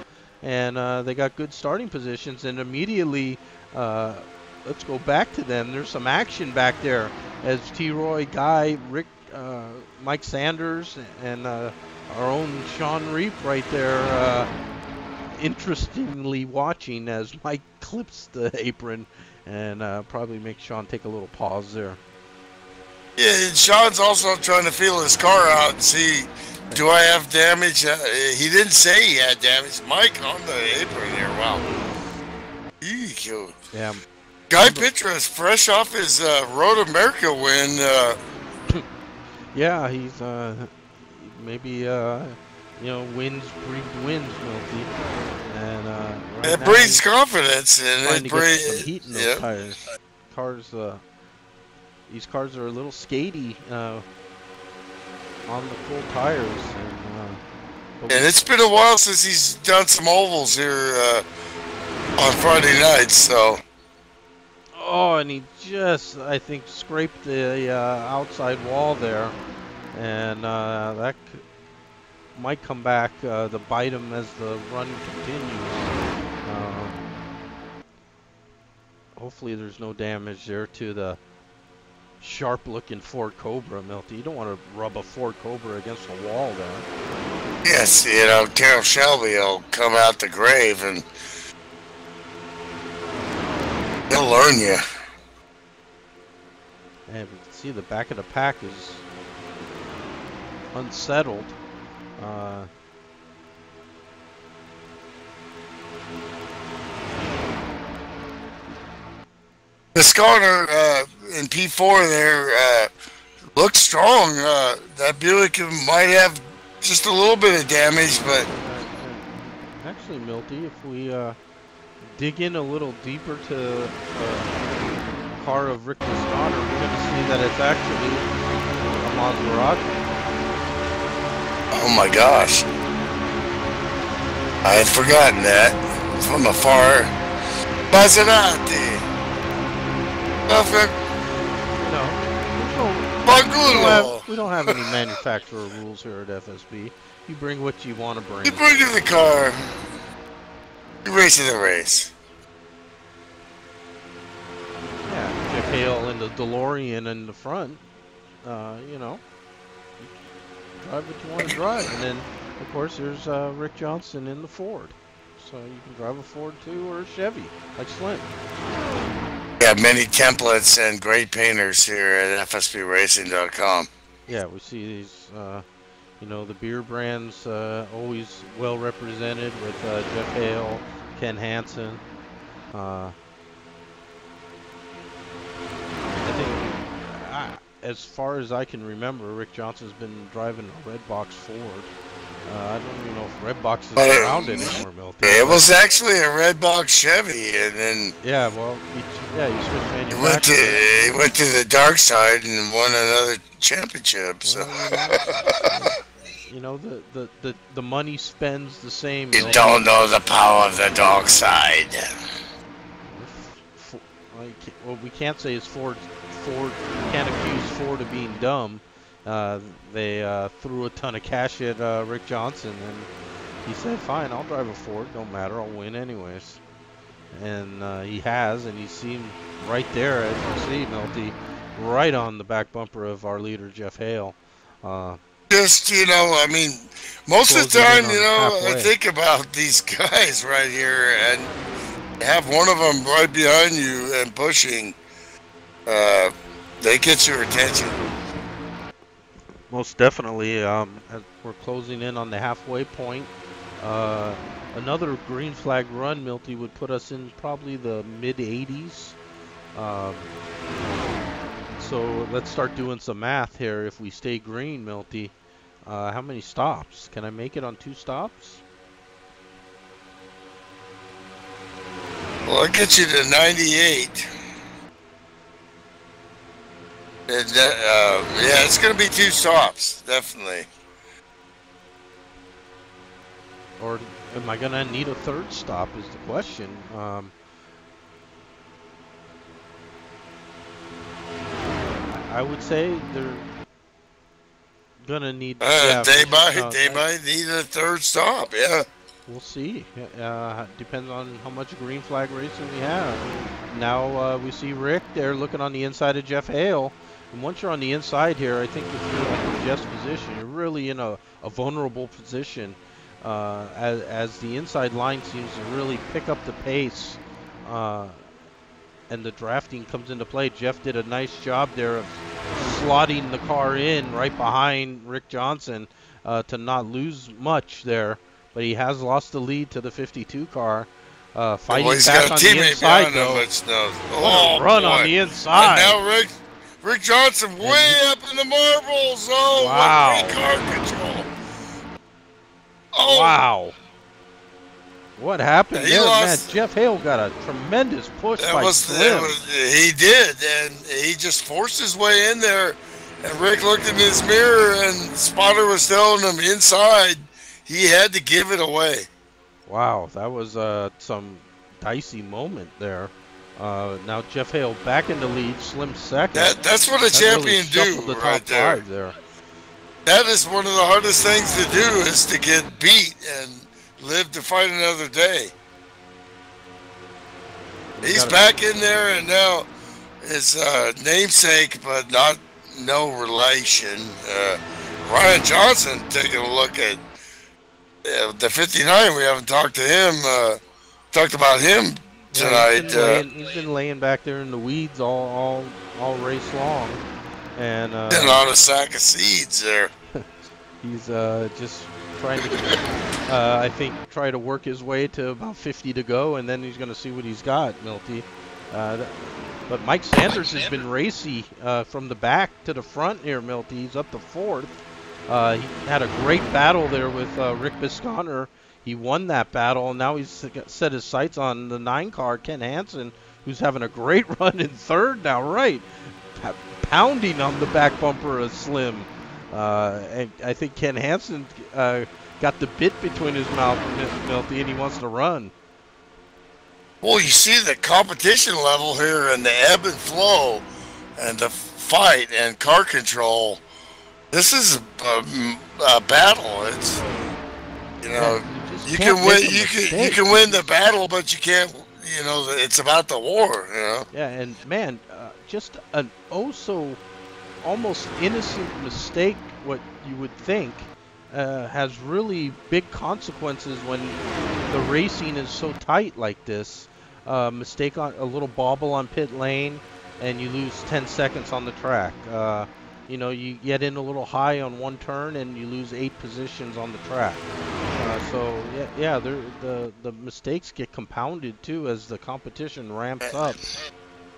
and they got good starting positions. And immediately, let's go back to them. There's some action back there as T-Roy, Guy, Rick, Mike Sanders, and our own Sean Reap right there, interestingly watching as Mike clips the apron, and probably makes Sean take a little pause there. Yeah, and Sean's also trying to feel his car out and see, do I have damage? He didn't say he had damage. Mike on the apron here, wow. Eek. Yeah. Guy Petra is fresh off his Road America win. Yeah, he's maybe you know, winds breed wins, Milty, and right It now breeds he's confidence, and trying it to get some breeds. heat in those Yep. tires. Cars, these cars are a little skatey on the full tires, and And it's been a while since he's done some ovals here on Friday nights, so. oh, and he just, I think, scraped the outside wall there, and that might come back to bite him as the run continues. Hopefully there's no damage there to the sharp-looking Ford Cobra, Milty. You don't want to rub a Ford Cobra against the wall there. Yes, you know, Carroll Shelby will come out the grave and he'll learn you. And we can see the back of the pack is unsettled. The Scarner in P4 there looks strong. That Buick might have just a little bit of damage, but actually, Milty, if we dig in a little deeper to the car of Rick Scarner, we're going to see that it's actually a Maserati. oh my gosh, I had forgotten that from afar. Maserati. Perfect. We don't have any manufacturer rules here at FSB. You bring what you want to bring. You bring in the car. You race in the race. Yeah, Jeff Hale in the DeLorean in the front. You know, drive what you want to drive. And then, of course, there's Rick Johnson in the Ford. So you can drive a Ford too, or a Chevy, like Slim. We have many templates and great painters here at FSBRacing.com. Yeah, we see these, you know, the beer brands always well represented with Jeff Hale, Ken Hansen. I think, as far as I can remember, Rick Johnson's been driving a Red Box Ford. I don't even know if Red Box is around anymore, Milty. It was actually a Red Box Chevy, and then yeah, well, he switched manufacturers. He went to the dark side and won another championship. So you know, the money spends the same. You don't know the power of the dark side. Well, we can't say it's Ford. We can't accuse Ford of being dumb. They threw a ton of cash at Rick Johnson, and he said, fine, I'll drive a Ford, don't matter, I'll win anyways. And he has, and he's seen right there, as you see, Milty, right on the back bumper of our leader, Jeff Hale. Just, you know, I mean, most of the time, you know, halfway. I think about these guys right here, and have one of them right behind you and pushing, they get your attention. Most definitely. As we're closing in on the halfway point. Another green flag run, Milty, would put us in probably the mid-80s. So let's start doing some math here. If we stay green, Milty, how many stops? Can I make it on 2 stops? Well, I'll get you to 98. And, yeah, it's going to be 2 stops, definitely. Or am I going to need a 3rd stop is the question. I would say they're going to need... they might need a 3rd stop, yeah. We'll see. Depends on how much green flag racing we have. Now we see Rick there looking on the inside of Jeff Hale. And once you're on the inside here, I think if you're like in Jeff's position, you're really in a vulnerable position as the inside line seems to really pick up the pace and the drafting comes into play. Jeff did a nice job there of slotting the car in right behind Rick Johnson to not lose much there. But he has lost the lead to the 52 car. Fighting back on the inside, though. Oh, run on the inside. And now Rick Johnson way up in the marbles. Oh, wow. what great car control. Oh. Wow. What happened there, lost. man? Jeff Hale got a tremendous push by Slim. He did, and he just forced his way in there. And Rick looked in his mirror, and Spotter was telling him inside he had to give it away. Wow, that was some dicey moment there. Now Jeff Hale back in the lead, Slim second. That's what a champion really do the right top there. That is one of the hardest things to do, is to get beat and live to fight another day. He's back in there, and now his namesake, but no relation, Ryan Johnson, taking a look at the 59. We haven't talked to him, talked about him tonight. He's been laying back there in the weeds all race long, and on a sack of seeds there. He's just trying to, I think, try to work his way to about 50 to go, and then he's going to see what he's got, Milty. But Mike Sanders has been racy from the back to the front here, Milty. He's up to fourth. He had a great battle there with Rick Bisconner. He won that battle, and now he's set his sights on the 9 car, Ken Hansen, who's having a great run in third now, right? Pounding on the back bumper of Slim. And I think Ken Hansen got the bit between his mouth, Milty, and he wants to run. Well, you see the competition level here and the ebb and flow and the fight and car control. This is a battle. It's, you know, you can win. You can win the battle, but you can't. You know, it's about the war. You know. Yeah, and man, just an almost innocent mistake. What you would think has really big consequences when the racing is so tight like this. Mistake on a little bobble on pit lane, and you lose 10 seconds on the track. You know, you get in a little high on one turn, and you lose 8 positions on the track. So yeah, the mistakes get compounded too as the competition ramps up.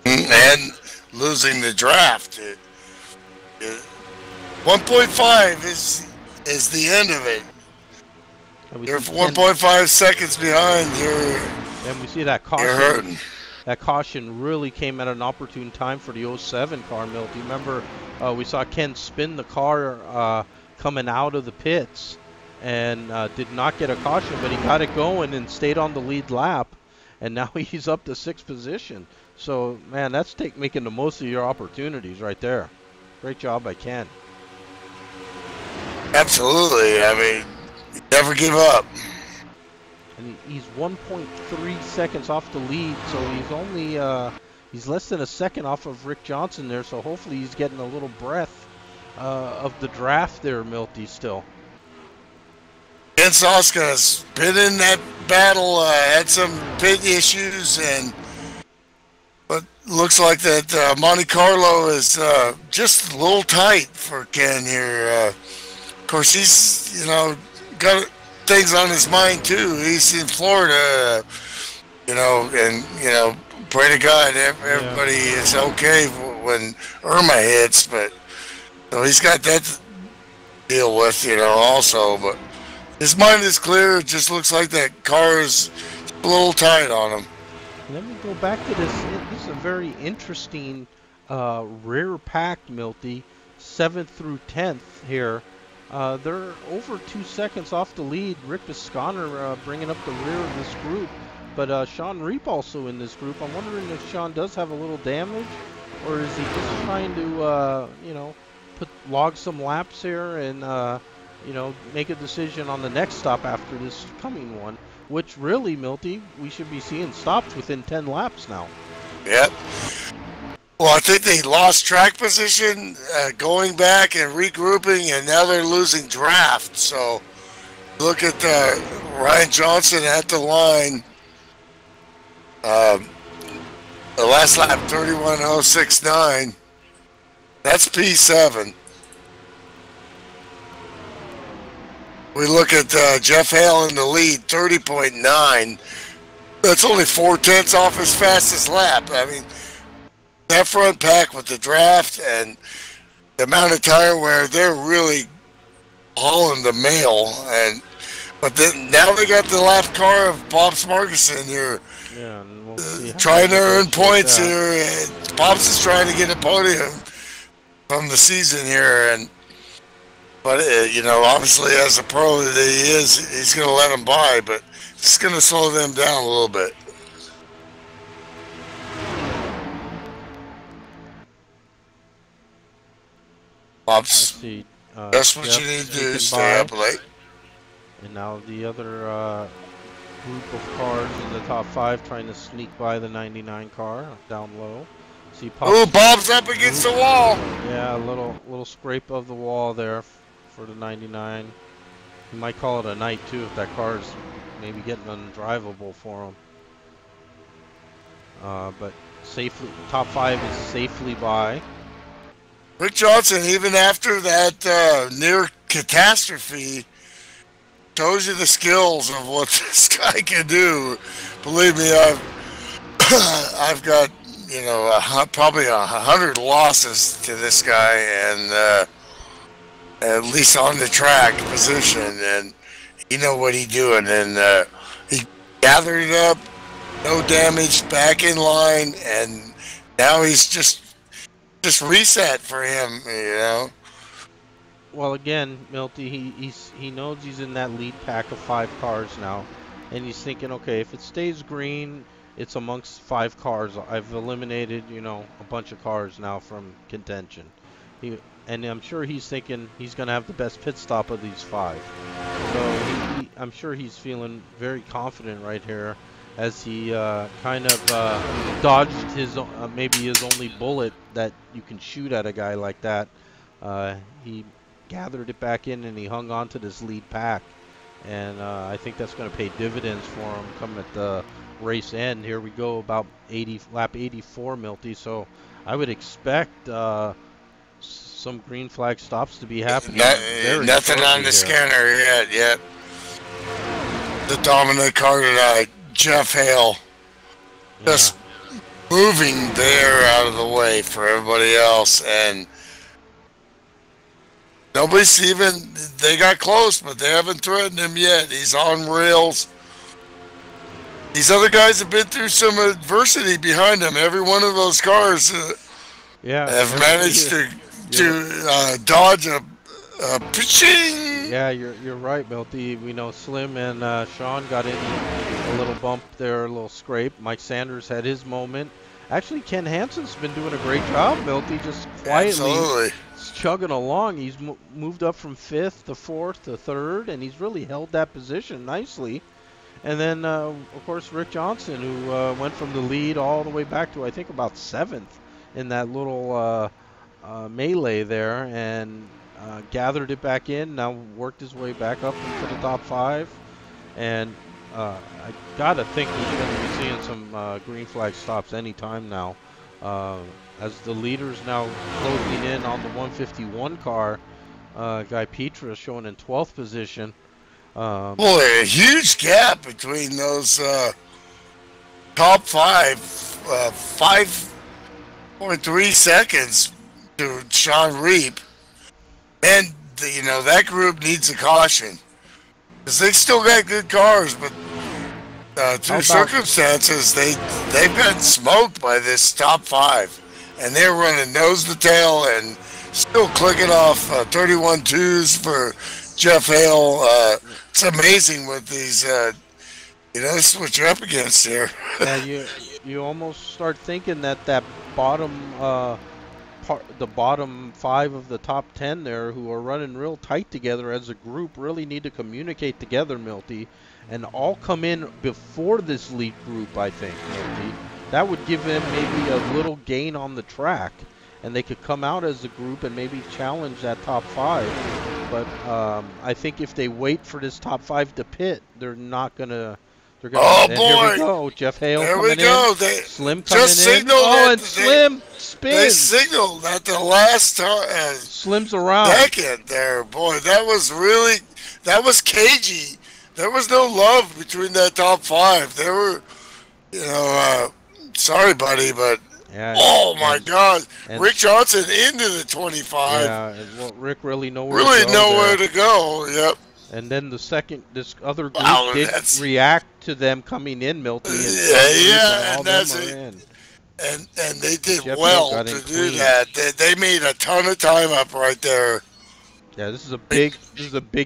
And losing the draft. 1.5 is the end of it. You're 1.5 seconds behind. And we see that caution. You're hurting. That caution really came at an opportune time for the 07 car, Milty. Remember, we saw Ken spin the car coming out of the pits and did not get a caution, but he got it going and stayed on the lead lap, and now he's up to 6th position. So, man, that's making the most of your opportunities right there. Great job by Ken. Absolutely. I mean, never give up. And he's 1.3 seconds off the lead, so he's only he's less than a second off of Rick Johnson there. So hopefully he's getting a little breath of the draft there, Milty. Still. Ken Soska's been in that battle, had some pit issues, but looks like that Monte Carlo is just a little tight for Ken here. Of course, he's got things on his mind too. He's in Florida, and pray to God everybody is okay when Irma hits, but so he's got that to deal with, also. But his mind is clear. It just looks like that car is a little tight on him. Let me go back to this. This is a very interesting rear pack, Milty, 7th through 10th here. They're over 2 seconds off the lead. Rick Bisconner bringing up the rear of this group, but Sean Reap also in this group. I'm wondering if Sean does have a little damage, or is he just trying to, log some laps here and, make a decision on the next stop after this coming one, which really, Milty, we should be seeing stops within 10 laps now. Yep. Well, I think they lost track position going back and regrouping, and now they're losing draft. So look at Ryan Johnson at the line. The last lap, 31.069. That's P7. We look at Jeff Hale in the lead, 30.9. That's only 4/10 off his fastest lap. I mean, that front pack with the draft and the amount of tire wear, they're really hauling the mail. But then now they got the last car of Bob Smargerson here. Yeah, and we'll see trying to earn points here. And Bob's is trying to get a podium from the season here, but you know, obviously as a pro that he is, he's going to let them by, but it's going to slow them down a little bit. Bob's, that's what you need to do, stay up late. And now the other group of cars in the top 5 trying to sneak by the 99 car down low. See, Bob's up against the wall. Yeah, a little scrape of the wall there for the 99. You might call it a night too if that car is maybe getting undrivable for him. But safely, top 5 is safely by. Rick Johnson, even after that near catastrophe, shows you the skills of what this guy can do. Believe me, I've got, you know, probably 100 losses to this guy, and at least on the track position, and you know what he's doing, and he gathered it up, no damage, back in line, and now he's just reset for him, you know. Well, again, Milty, he knows he's in that lead pack of 5 cars now, and he's thinking, okay, if it stays green, it's amongst 5 cars. I've eliminated, you know, a bunch of cars now from contention. And I'm sure he's thinking he's going to have the best pit stop of these 5. So I'm sure he's feeling very confident right here as he kind of dodged his maybe his only bullet that you can shoot at a guy like that. He gathered it back in and he hung on to this lead pack, and I think that's going to pay dividends for him coming at the race end. Here we go, about lap 84, Milty, so I would expect some green flag stops to be happening. Nothing on the scanner yet. The dominant car tonight, Jeff Hale, just moving the air out of the way for everybody else, and nobody's even, they got close, but they haven't threatened him yet. He's on rails. These other guys have been through some adversity behind them. Every one of those cars have managed to dodge a pitching. Yeah, you're right, Milty. We know Slim and Sean got in a little bump there, a little scrape. Mike Sanders had his moment. Actually, Ken Hansen's been doing a great job, Milty, just quietly chugging along. He's moved up from 5th to 4th to 3rd, and he's really held that position nicely. And then, of course, Rick Johnson, who went from the lead all the way back to, I think, about 7th in that little melee there, and gathered it back in, now worked his way back up into the top 5. And I got to think he's going to be seeing some green flag stops anytime now. As the leaders now closing in on the 151 car, Guy Petra showing in 12th position. Boy, a huge gap between those top 5, 5.3 seconds to Sean Reap. And, you know, that group needs a caution. Because they still got good cars, but through circumstances, they've gotten smoked by this top 5. And they're running nose to tail and still clicking off 31 twos for Jeff Hale. It's amazing with these, you know, this is what you're up against here. Yeah, you almost start thinking that bottom the bottom 5 of the top 10 there, who are running real tight together as a group, really need to communicate together, Milty, and all come in before this lead group, I think, Milty. That would give them maybe a little gain on the track, and they could come out as a group and maybe challenge that top 5. But I think if they wait for this top 5 to pit, they're not gonna. They're gonna. Oh and boy! Here we go. Jeff Hale there coming we go. in. Slim coming just in. Oh, and Slim spins. They signaled at the last Slim's around. second there. Boy, that was cagey. There was no love between that top 5. They were, you know, sorry, buddy, but Yeah. Oh my God! and Rick Johnson into the 25. yeah, and well, Rick really nowhere Really to go nowhere there. to go. Yep. And then this other group Wow, did that's react to them coming in, Milty, and yeah, Sean Reap and yeah, all and them that's are it. in. And they And did Jeff Hill well got to in do clean. that. They made a ton of time up right there. Yeah, this is a big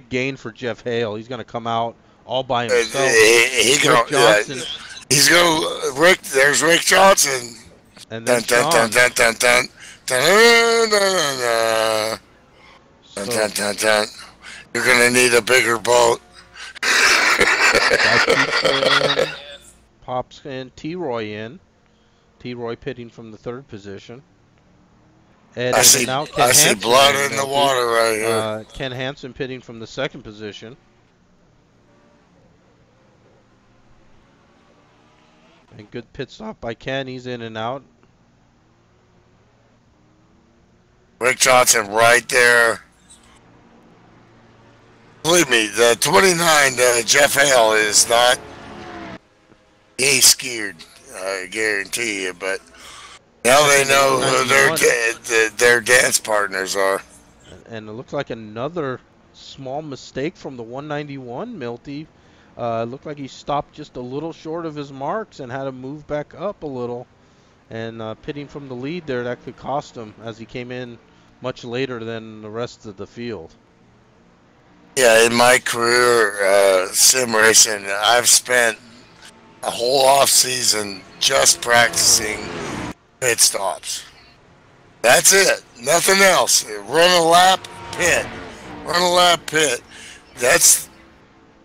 gain for Jeff Hale. He's gonna come out all by And himself. Rick Johnson. Yeah, he's gonna Rick. There's Rick Johnson. And Dun then dun dun Sean. dun dun dun dun dun dun dun So dun dun dun. You're gonna need a bigger boat. in, Pops in, T-Roy in. T-Roy pitting from the 3rd position. Ed I in see. and out. Ken I see Hansen blood in the water right here. Ken Hansen pitting from the 2nd position. And good pit stop by Ken. He's in and out. Rick Johnson right there. Believe me, the 29 Jeff Hale is not. He ain't scared. I guarantee you. But now they know who their dance partners are. And it looks like another small mistake from the 191, Milty. Looked like he stopped just a little short of his marks and had to move back up a little. And pitting from the lead there, that could cost him as he came in much later than the rest of the field. Yeah, in my career sim racing, I've spent a whole off season just practicing pit stops. That's it. Nothing else. Run a lap, pit. Run a lap, pit. That's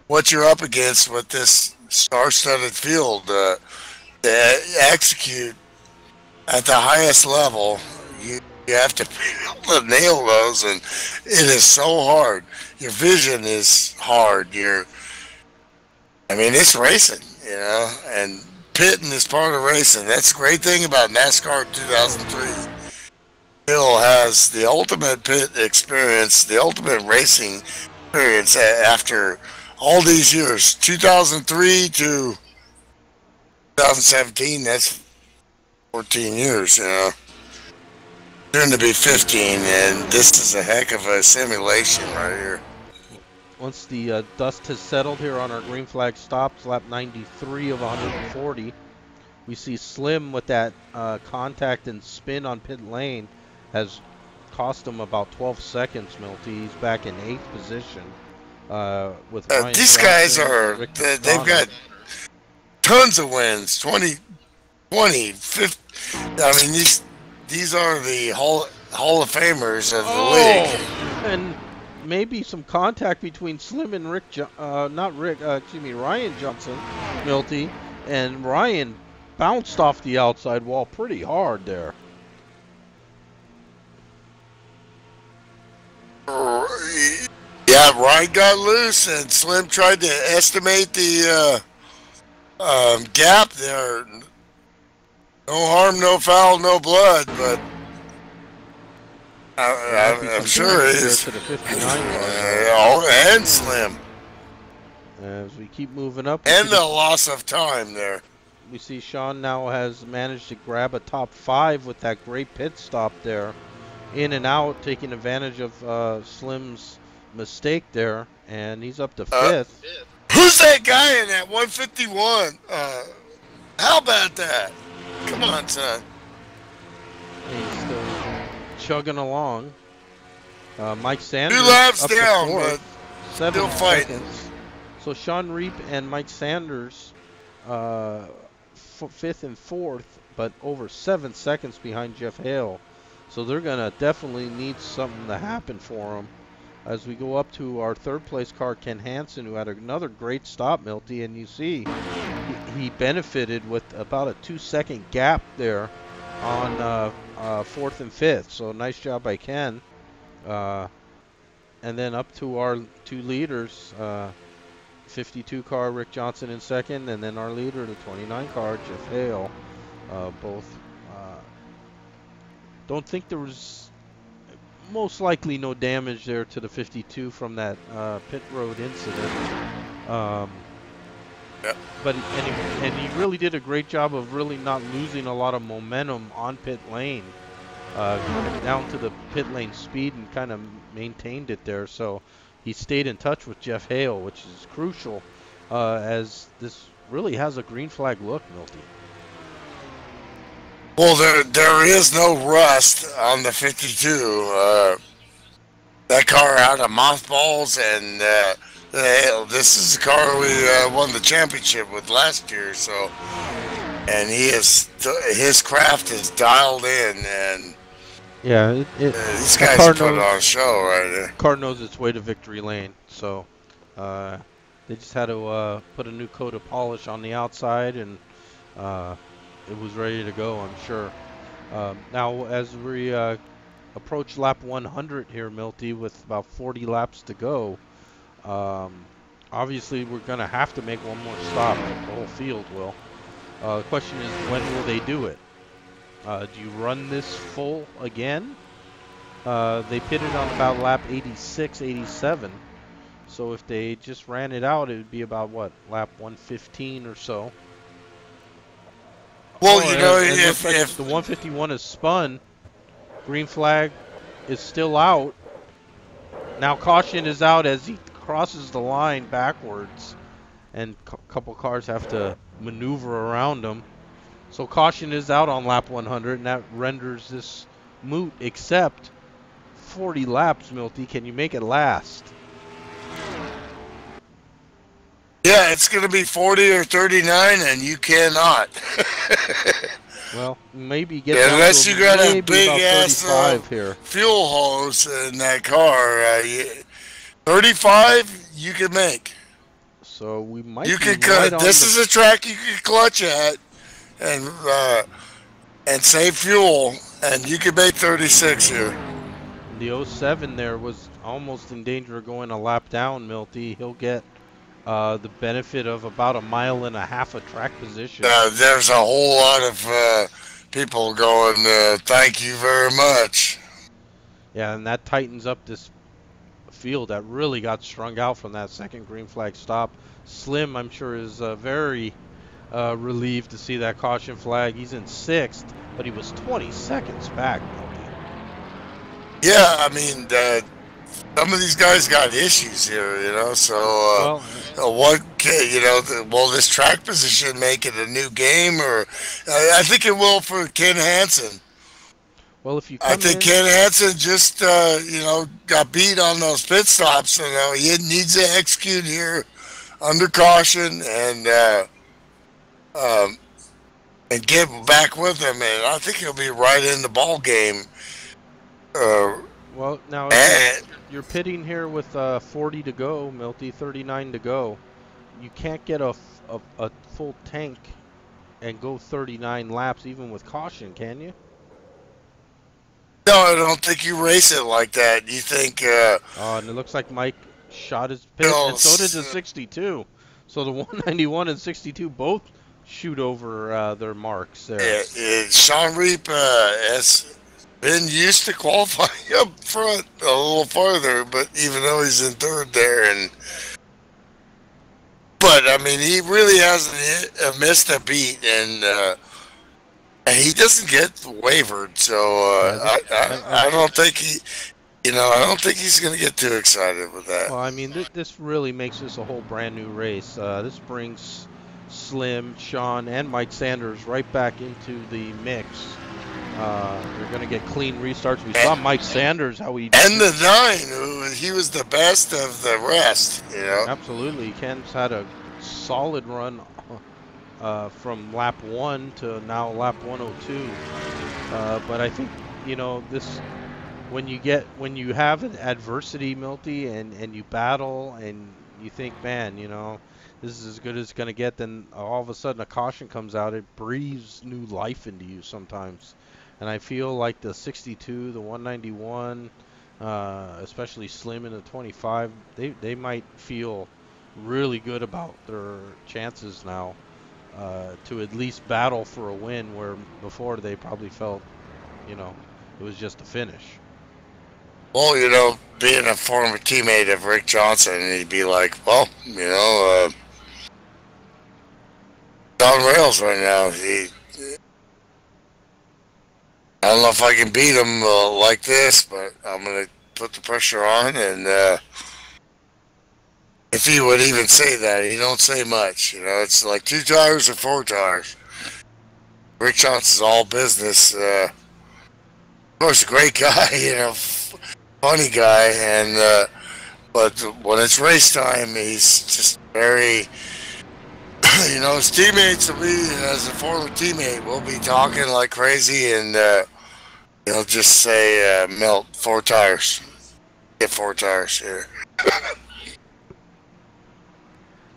what you're up against with this star-studded field. To execute at the highest level, you have to be able to nail those, and it is so hard. Your vision is hard. It's racing, and pitting is part of racing. That's the great thing about NASCAR 2003. Hill has the ultimate pit experience, the ultimate racing experience after all these years, 2003 to 2017. That's 14 years, Soon to be 15, and this is a heck of a simulation right here. Once the dust has settled here on our green flag stops, lap 93 of 140, we see Slim with that contact and spin on pit lane has cost him about 12 seconds, Milty. He's back in 8th position with Ryan these Johnson, guys are, they've got tons of wins, 20, 50. These are the Hall of Famers of the league. And maybe some contact between Slim and Ryan Johnson, Milty, and Ryan bounced off the outside wall pretty hard there. Yeah, Ryan got loose, and Slim tried to estimate the gap there. No harm, no foul, no blood, but I'm sure it is. To the 59 and Slim. As we keep moving up. And the loss of time there. We see Sean now has managed to grab a top 5 with that great pit stop there. In and out, taking advantage of Slim's mistake there. And he's up to 5th. Who's that guy in that 151? How about that? Come on, son. He's still chugging along. Mike Sanders 2 laps up down, to 4th, but 7 still fighting. seconds. So Sean Reap and Mike Sanders 5th and 4th, but over 7 seconds behind Jeff Hale. So they're going to definitely need something to happen for them. As we go up to our 3rd place car, Ken Hansen, who had another great stop, Milty, and you see he benefited with about a 2-second gap there on 4th and 5th. So nice job by Ken. And then up to our 2 leaders, 52 car Rick Johnson in 2nd, and then our leader, the 29 car Jeff Hale. Both don't think there was most likely no damage there to the 52 from that pit road incident. Yep. But and he really did a great job of really not losing a lot of momentum on pit lane. Down to the pit lane speed and kind of maintained it there. So he stayed in touch with Jeff Hale, which is crucial as this really has a green flag look, Milty. Well, there is no rust on the 52. That car out of mothballs, and this is the car we won the championship with last year. So, and his craft is dialed in, and yeah, these guys put on a show right there. Car knows its way to victory lane, so they just had to put a new coat of polish on the outside, and it was ready to go, I'm sure. Now, as we approach lap 100 here, Milty, with about 40 laps to go, obviously we're going to have to make one more stop. The whole field will. The question is, when will they do it? Do you run this full again? They pitted on about lap 86, 87. So if they just ran it out, it would be about, what, lap 115 or so. Well, you know, if the 151 is spun, green flag is still out. Now caution is out as he crosses the line backwards, and a couple cars have to maneuver around him. So caution is out on lap 100, and that renders this moot, except 40 laps, Milty. Can you make it last? Yeah, it's going to be 40 or 39, and you cannot. Well, maybe get unless you got a big ass here. Fuel hose in that car. 35 you can make. So we might. You can cut. This is a track you can clutch at, and save fuel, and you can make 36 here. The 07 there was almost in danger of going a lap down, Milty. He'll get the benefit of about 1.5 miles of track position. There's a whole lot of people going, thank you very much. Yeah, and that tightens up this field that really got strung out from that second green flag stop. Slim, I'm sure, is very relieved to see that caution flag. He's in 6th, but he was 20 seconds back, Milty. Yeah, I mean, some of these guys got issues here, you know, so what, you know, will this track position make it a new game, or I think it will for Ken Hansen. Well, if you I think Ken Hansen just, you know, got beat on those pit stops, you know, he needs to execute here under caution and get back with him, and I think he'll be right in the ball game. Well, now you're pitting here with 40 to go, Milty, 39 to go. You can't get a full tank and go 39 laps even with caution, can you? No, I don't think you race it like that. You think... and it looks like Mike shot his pit, and so did the 62. So the 191 and 62 both shoot over their marks there. Sean Reap has been used to qualifying up front a little farther, but even though he's in 3rd there, but I mean, he really hasn't missed a beat, and he doesn't get wavered. So I don't think I don't think he's going to get too excited with that. Well, I mean, this really makes this a whole brand new race. This brings Slim, Sean, and Mike Sanders right back into the mix. You're going to get clean restarts. We saw Mike Sanders, how he... And the 9, he was the best of the rest, you know? Absolutely. Ken's had a solid run from lap 1 to now lap 102. But I think, you know, this... When you have an adversity, Milty, and you battle, and you think, man, you know, this is as good as it's going to get, then all of a sudden a caution comes out. It breathes new life into you sometimes. And I feel like the 62, the 191, especially Slim in the 25, they might feel really good about their chances now to at least battle for a win, where before they probably felt, you know, it was just a finish. Well, you know, being a former teammate of Rick Johnson, he'd be like, well, you know, on rails right now. I don't know if I can beat him like this, but I'm going to put the pressure on. And if he would even say that, he don't say much. You know, it's like 2 tires or 4 tires. Rick Johnson's all business. Of course, a great guy, you know, funny guy, and but when it's race time, he's just very, you know, his teammates will be, as a former teammate, will be talking like crazy, and he'll just say, "Milt, 4 tires, get 4 tires here."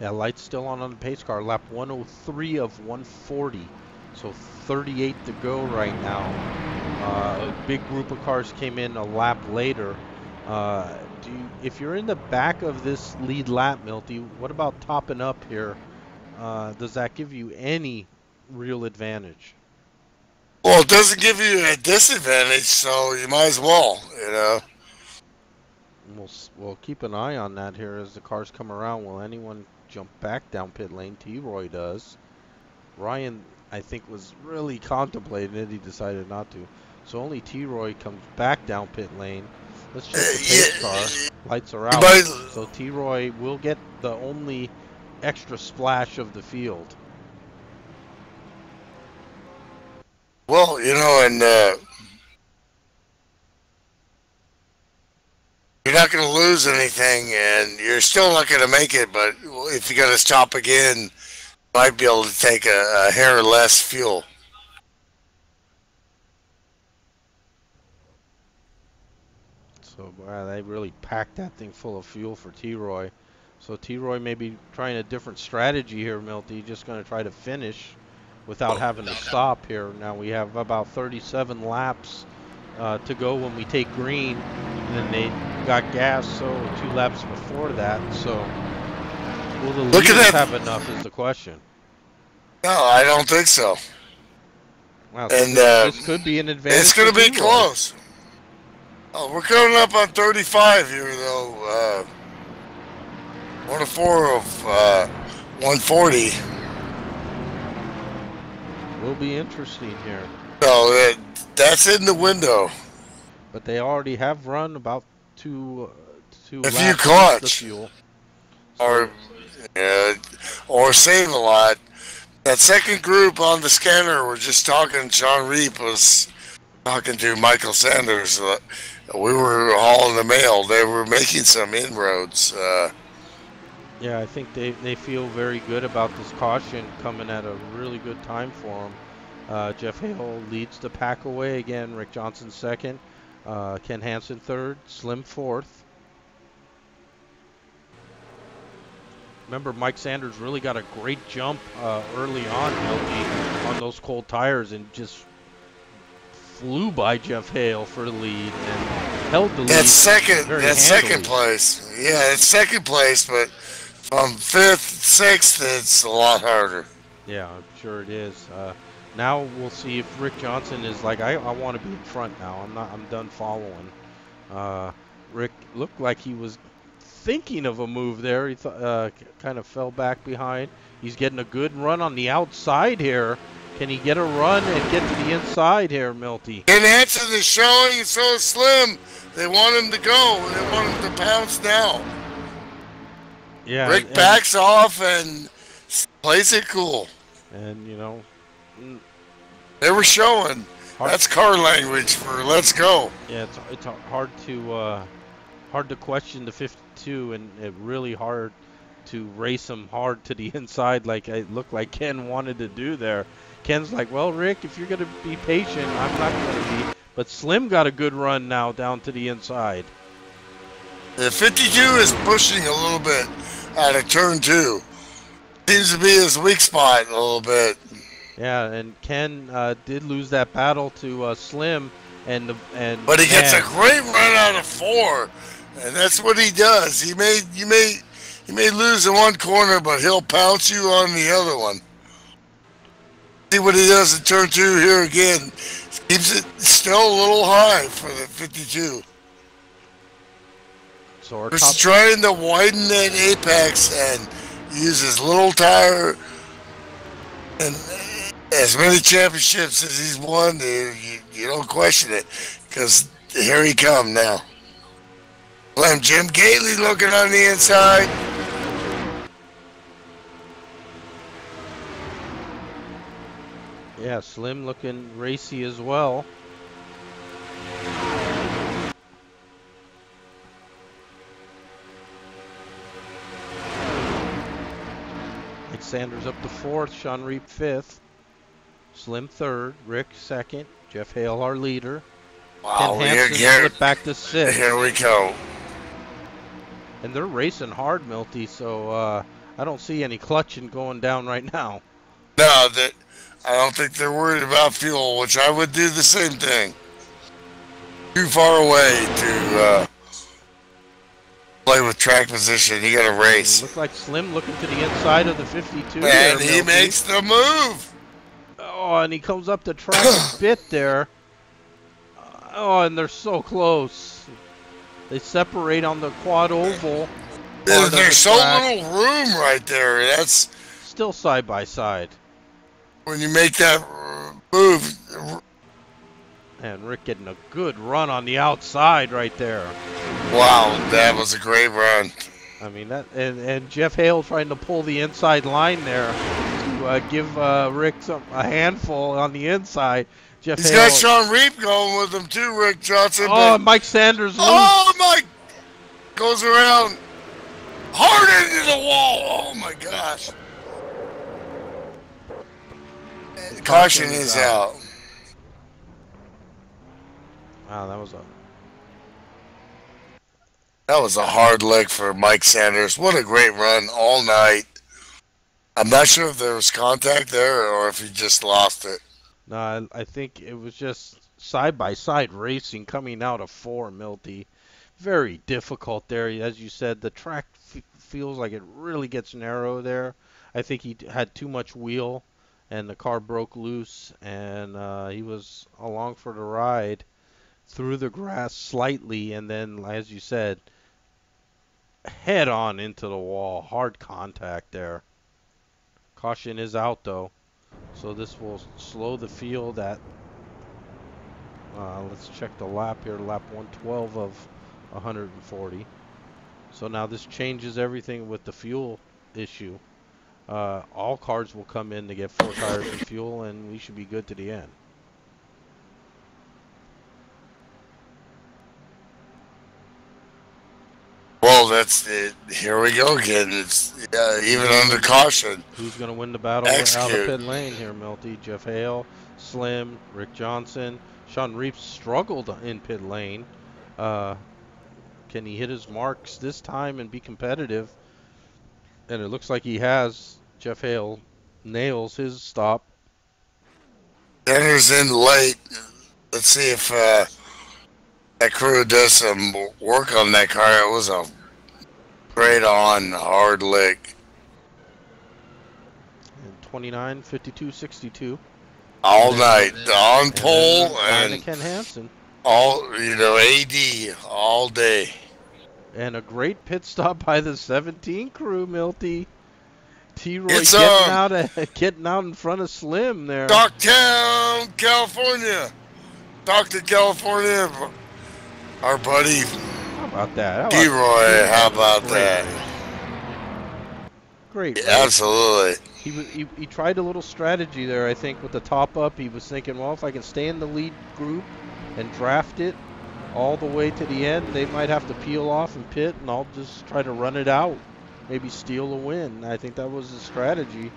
Yeah, lights still on the pace car. Lap 103 of 140. So 38 to go right now. A big group of cars came in a lap later. If you're in the back of this lead lap, Milty, what about topping up here? Does that give you any real advantage? Well, it doesn't give you a disadvantage, so you might as well, you know. We'll keep an eye on that here as the cars come around. Will anyone jump back down pit lane? T-Roy does. Ryan, I think, was really contemplating it. He decided not to. So only T-Roy comes back down pit lane. Let's check the pace car. Lights are out. So T-Roy will get the only extra splash of the field. Well, you know, and you're not going to lose anything, and you're still not going to make it, but if you're going to stop again, you might be able to take a hair less fuel. So, wow, they really packed that thing full of fuel for T-Roy. So T-Roy may be trying a different strategy here, Milty. Just going to try to finish without having to stop here. Now we have about 37 laps to go when we take green. And then they got gas, so 2 laps before that. So will the leaders have enough is the question. No, I don't think so. Wow, and this could be an advantage. It's going to be close. Oh, we're coming up on 35 here, though. 104 of 140. Will be interesting here. So that's in the window. But they already have run about two if laps you clutch the fuel. Or save a lot. That second group on the scanner were just talking. Sean Reap was talking to Michael Sanders. We were hauling the mail. They were making some inroads. Yeah, I think they feel very good about this caution coming at a really good time for them. Jeff Hale leads the pack away again. Rick Johnson second. Ken Hansen third. Slim fourth. Remember, Mike Sanders really got a great jump early on those cold tires and just flew by Jeff Hale for the lead and held the lead. That's second place. Yeah, it's second place, but from 5th, 6th, it's a lot harder. Yeah, I'm sure it is. Now we'll see if Rick Johnson is like, I want to be in front now. I'm done following. Rick looked like he was thinking of a move there. He kind of fell back behind. He's getting a good run on the outside here. Can he get a run and get to the inside here, Milty? And Hanson is showing, so is Slim. They want him to go. They want him to pounce now. Yeah. Rick backs off and plays it cool. And, you know, they were showing. That's car language for let's go. Yeah, it's hard to question the 52, and it really hard to race him hard to the inside like it looked like Ken wanted to do there. Ken's like, well, Rick, if you're going to be patient, I'm not going to be. But Slim got a good run now down to the inside. The 52 is pushing a little bit out of turn 2. Seems to be his weak spot a little bit. Yeah, and Ken did lose that battle to Slim, but he gets a great run out of 4, and that's what he does. You may lose in one corner, but he'll pounce you on the other one. See what he does in turn 2 here again. Keeps it still a little high for the 52. So he's trying to widen that apex and use his little tire And as many championships as he's won, you don't question it, because here he come now. Well, Jim Gately looking on the inside. Yeah, Slim looking racy as well. Nick Sanders up to 4th, Sean Reap 5th, Slim 3rd, Rick 2nd, Jeff Hale our leader. Wow, Ken Hansen slipped back to 6th. Here we go. And they're racing hard, Milty, so I don't see any clutching going down right now. No, I don't think they're worried about fuel, which I would do the same thing. Too far away to play with track position. You got to race. Looks like Slim looking to the inside of the 52. And he makes the move. Oh, and he comes up the track a bit there. Oh, and they're so close. They separate on the quad oval. There's so little room right there. That's still side by side. When you make that move. And Rick getting a good run on the outside right there. Wow, that was a great run. I mean, that and Jeff Hale trying to pull the inside line there to give Rick a handful on the inside. He's got Sean Reap going with him too, Rick Johnson. Oh, Mike Sanders loose. Oh, Mike goes around hard into the wall. Oh, my gosh. Caution is out. Wow, that was a hard leg for Mike Sanders. What a great run all night. I'm not sure if there was contact there or if he just lost it. No, I think it was just side-by-side racing coming out of 4, Milty. Very difficult there. As you said, the track feels like it really gets narrow there. I think he had too much wheel, and the car broke loose, and he was along for the ride through the grass slightly, and then, as you said, head on into the wall. Hard contact there. Caution is out, though. So this will slow the field at, let's check the lap here, lap 112 of 140. So now this changes everything with the fuel issue. All cars will come in to get 4 tires of fuel, and we should be good to the end. Well, that's it. Here we go again. It's even under caution. Who's going to win the battle out of pit lane here, Milty? Jeff Hale, Slim, Rick Johnson. Sean Reap struggled in pit lane. Can he hit his marks this time and be competitive? And it looks like he has. Jeff Hale nails his stop. Center's in late. Let's see if that crew does some work on that car. It was a great on hard lick. 29, 52, 62. All night, on pole and Ken Hansen. All AD all day. And a great pit stop by the 17 crew, Milty. T-Roy getting out in front of Slim there. Stockton, California. Our buddy. How about that? T-Roy, how about that? Great. Yeah, absolutely. He tried a little strategy there, I think, with the top up. He was thinking, well, if I can stay in the lead group and draft it all the way to the end, they might have to peel off and pit, and I'll just try to run it out, maybe steal a win. I think that was his strategy.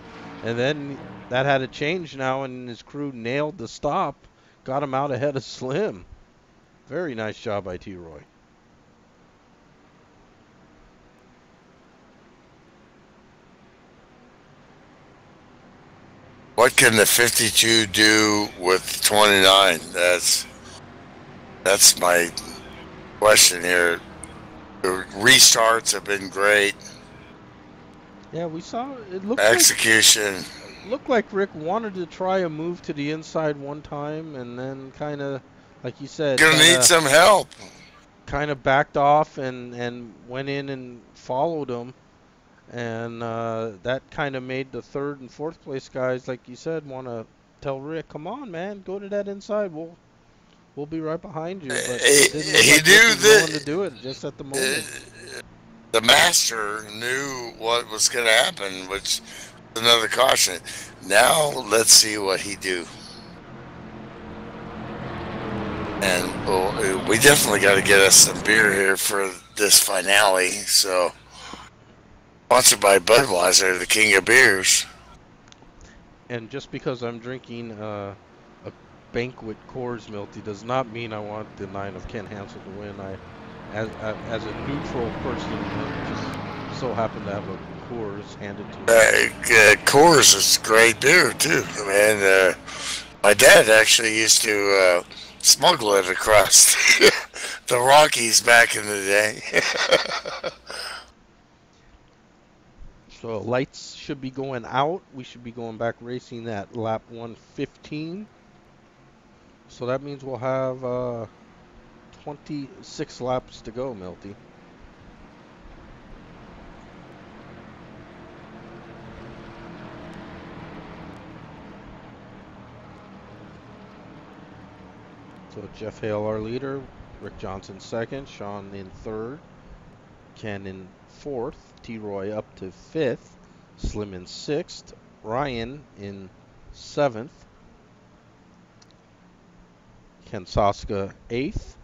And then that had to change now, and his crew nailed the stop, got him out ahead of Slim. Very nice job by T-Roy. What can the 52 do with 29? That's my question here. The restarts have been great. Yeah, we saw it looked execution. Looked like Rick wanted to try a move to the inside one time, and then kind of, like you said, gonna need some help. Kind of backed off and went in and followed him. And that kind of made the third and fourth place guys, like you said, want to tell Rick, "Come on, man, go to that inside. We'll be right behind you." But it didn't look He like Rick knew was willing to do it just at the moment. the master knew what was going to happen, which is another caution. Now let's see what he do. And we definitely got to get us some beer here for this finale. So, sponsored by Budweiser, the king of beers. And just because I'm drinking a banquet Coors Milty does not mean I want the 9 of Ken Hansel to win. As a neutral person, I just so happen to have a Coors handed to me. Coors is great beer too, man. My dad actually used to smuggle it across the Rockies back in the day. So lights should be going out. We should be going back racing at lap 115. So that means we'll have 26 laps to go, Milty. So Jeff Hale, our leader, Rick Johnson second, Sean in third, Ken in fourth, T-Roy up to fifth, Slim in sixth, Ryan in seventh, Ken Soska eighth,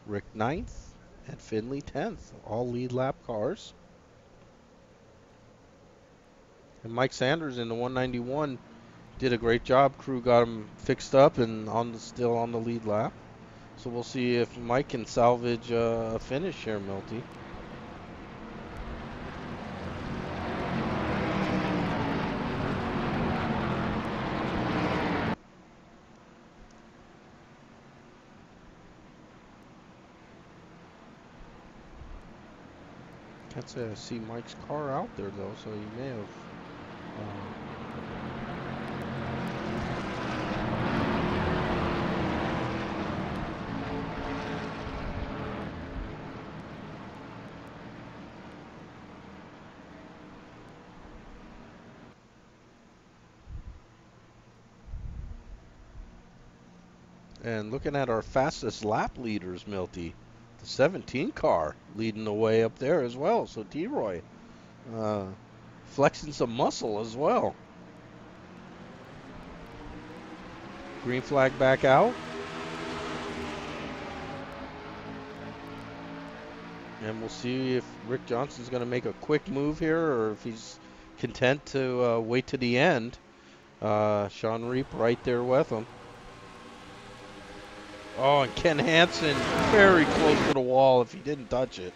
Rick ninth, and Finley 10th. All lead lap cars. And Mike Sanders in the 191 did a great job. Crew got him fixed up and still on the lead lap. So we'll see if Mike can salvage a finish here, Milty. Can't say I see Mike's car out there though, so he may have. And looking at our fastest lap leaders, Milty, the 17 car leading the way up there as well. So T-Roy flexing some muscle as well. Green flag back out. And we'll see if Rick Johnson's going to make a quick move here or if he's content to wait to the end. Sean Reap right there with him. Oh, and Ken Hansen very close to the wall if he didn't touch it.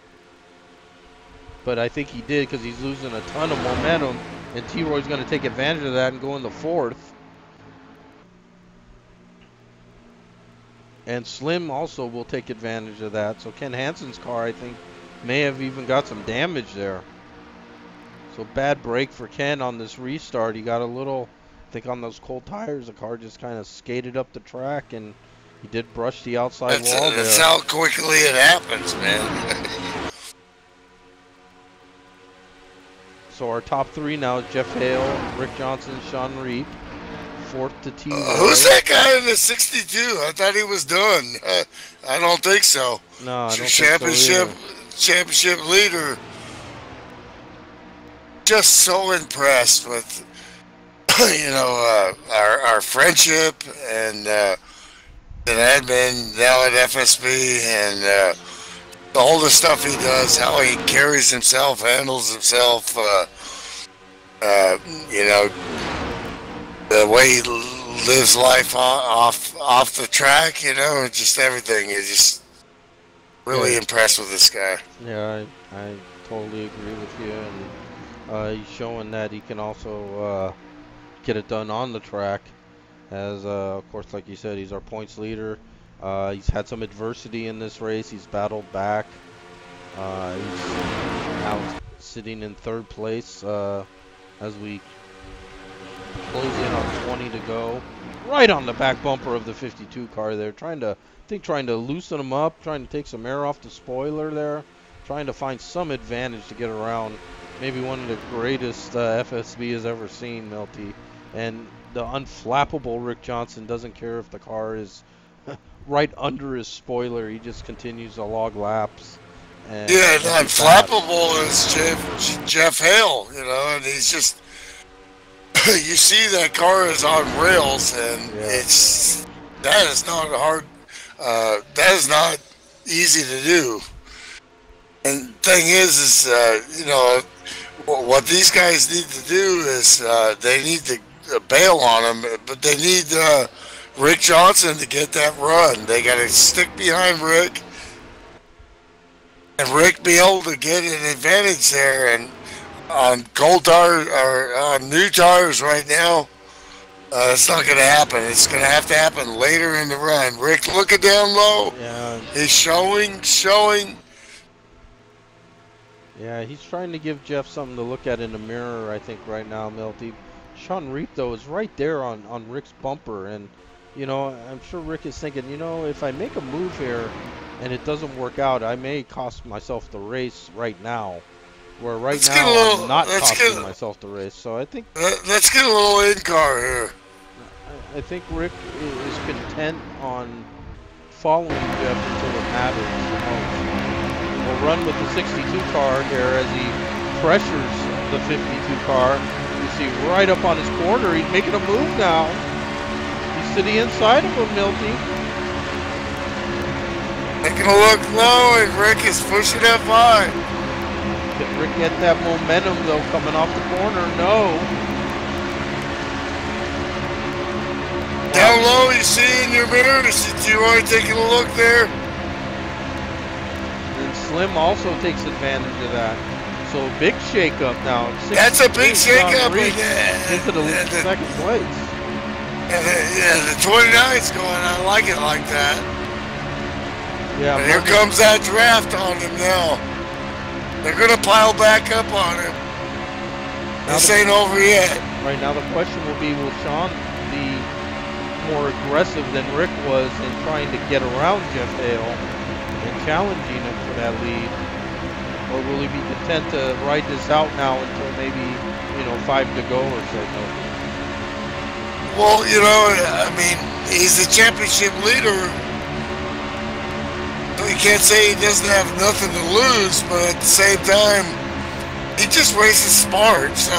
But I think he did because he's losing a ton of momentum. And T-Roy's going to take advantage of that and go in the fourth. And Slim also will take advantage of that. So Ken Hansen's car, I think, may have even got some damage there. So bad break for Ken on this restart. He got a little, I think on those cold tires, the car just kind of skated up the track and he did brush the outside wall there. That's how quickly it happens, man. So our top three now is Jeff Hale, Rick Johnson, Sean Reap. Fourth to T. Who's that guy in the 62? I thought he was done. I don't think so. No, I don't think so either. Championship leader. Just so impressed with, our friendship and admin now at FSB and all the stuff he does, how he carries himself, handles himself, the way he lives life off the track, just everything. You're just really impressed with this guy. Yeah, I totally agree with you. And he's showing that he can also get it done on the track. As, of course, like you said, he's our points leader. He's had some adversity in this race. He's battled back. He's now sitting in third place as we close in on 20 to go. Right on the back bumper of the 52 car there. Trying to loosen him up. Trying to take some air off the spoiler there. Trying to find some advantage to get around maybe one of the greatest FSB has ever seen, Milty. And the unflappable Rick Johnson doesn't care if the car is right under his spoiler. He just continues to log laps. And Yeah, be fast. unflappable is Jeff Hale, you know, and he's just, you see that car is on rails, and that is not hard, that is not easy to do. And thing is you know, what these guys need to do is they need to bail on him, but they need Rick Johnson to get that run. They got to stick behind Rick, and Rick be able to get an advantage there. And on gold tires or on new tires right now, it's not going to happen. It's going to have to happen later in the run. Rick looking down low. Yeah. He's showing. Yeah, he's trying to give Jeff something to look at in the mirror, I think, right now, Milty. Sean Reap, though, is right there on Rick's bumper. And, you know, I'm sure Rick is thinking, you know, if I make a move here and it doesn't work out, I may cost myself the race right now. Where right now, I'm not costing myself the race. So I think... Let's get a little in-car here. I think Rick is content on following Jeff until it matters the most. Will run with the 62 car here as he pressures the 52 car. You see right up on his corner, he's making a move now. He's to the inside of him, Milty. Taking a look low, and Rick is pushing up high. Can Rick get that momentum though coming off the corner? No. Down low, you see in your mirror, you are taking a look there. Slim also takes advantage of that. So big shake-up now. That's a big shake-up into the second place. Yeah, the 29's going. I like it like that. Yeah. And here comes that draft on him now. They're going to pile back up on him. This ain't over yet. Right now, the question will be: will Sean be more aggressive than Rick was in trying to get around Jeff Hale and challenging him for that lead, or will he be content to ride this out now until maybe, you know, 5 to go or so? Well, you know, I mean, he's the championship leader, so you can't say he doesn't have nothing to lose, but at the same time, he just races smart, so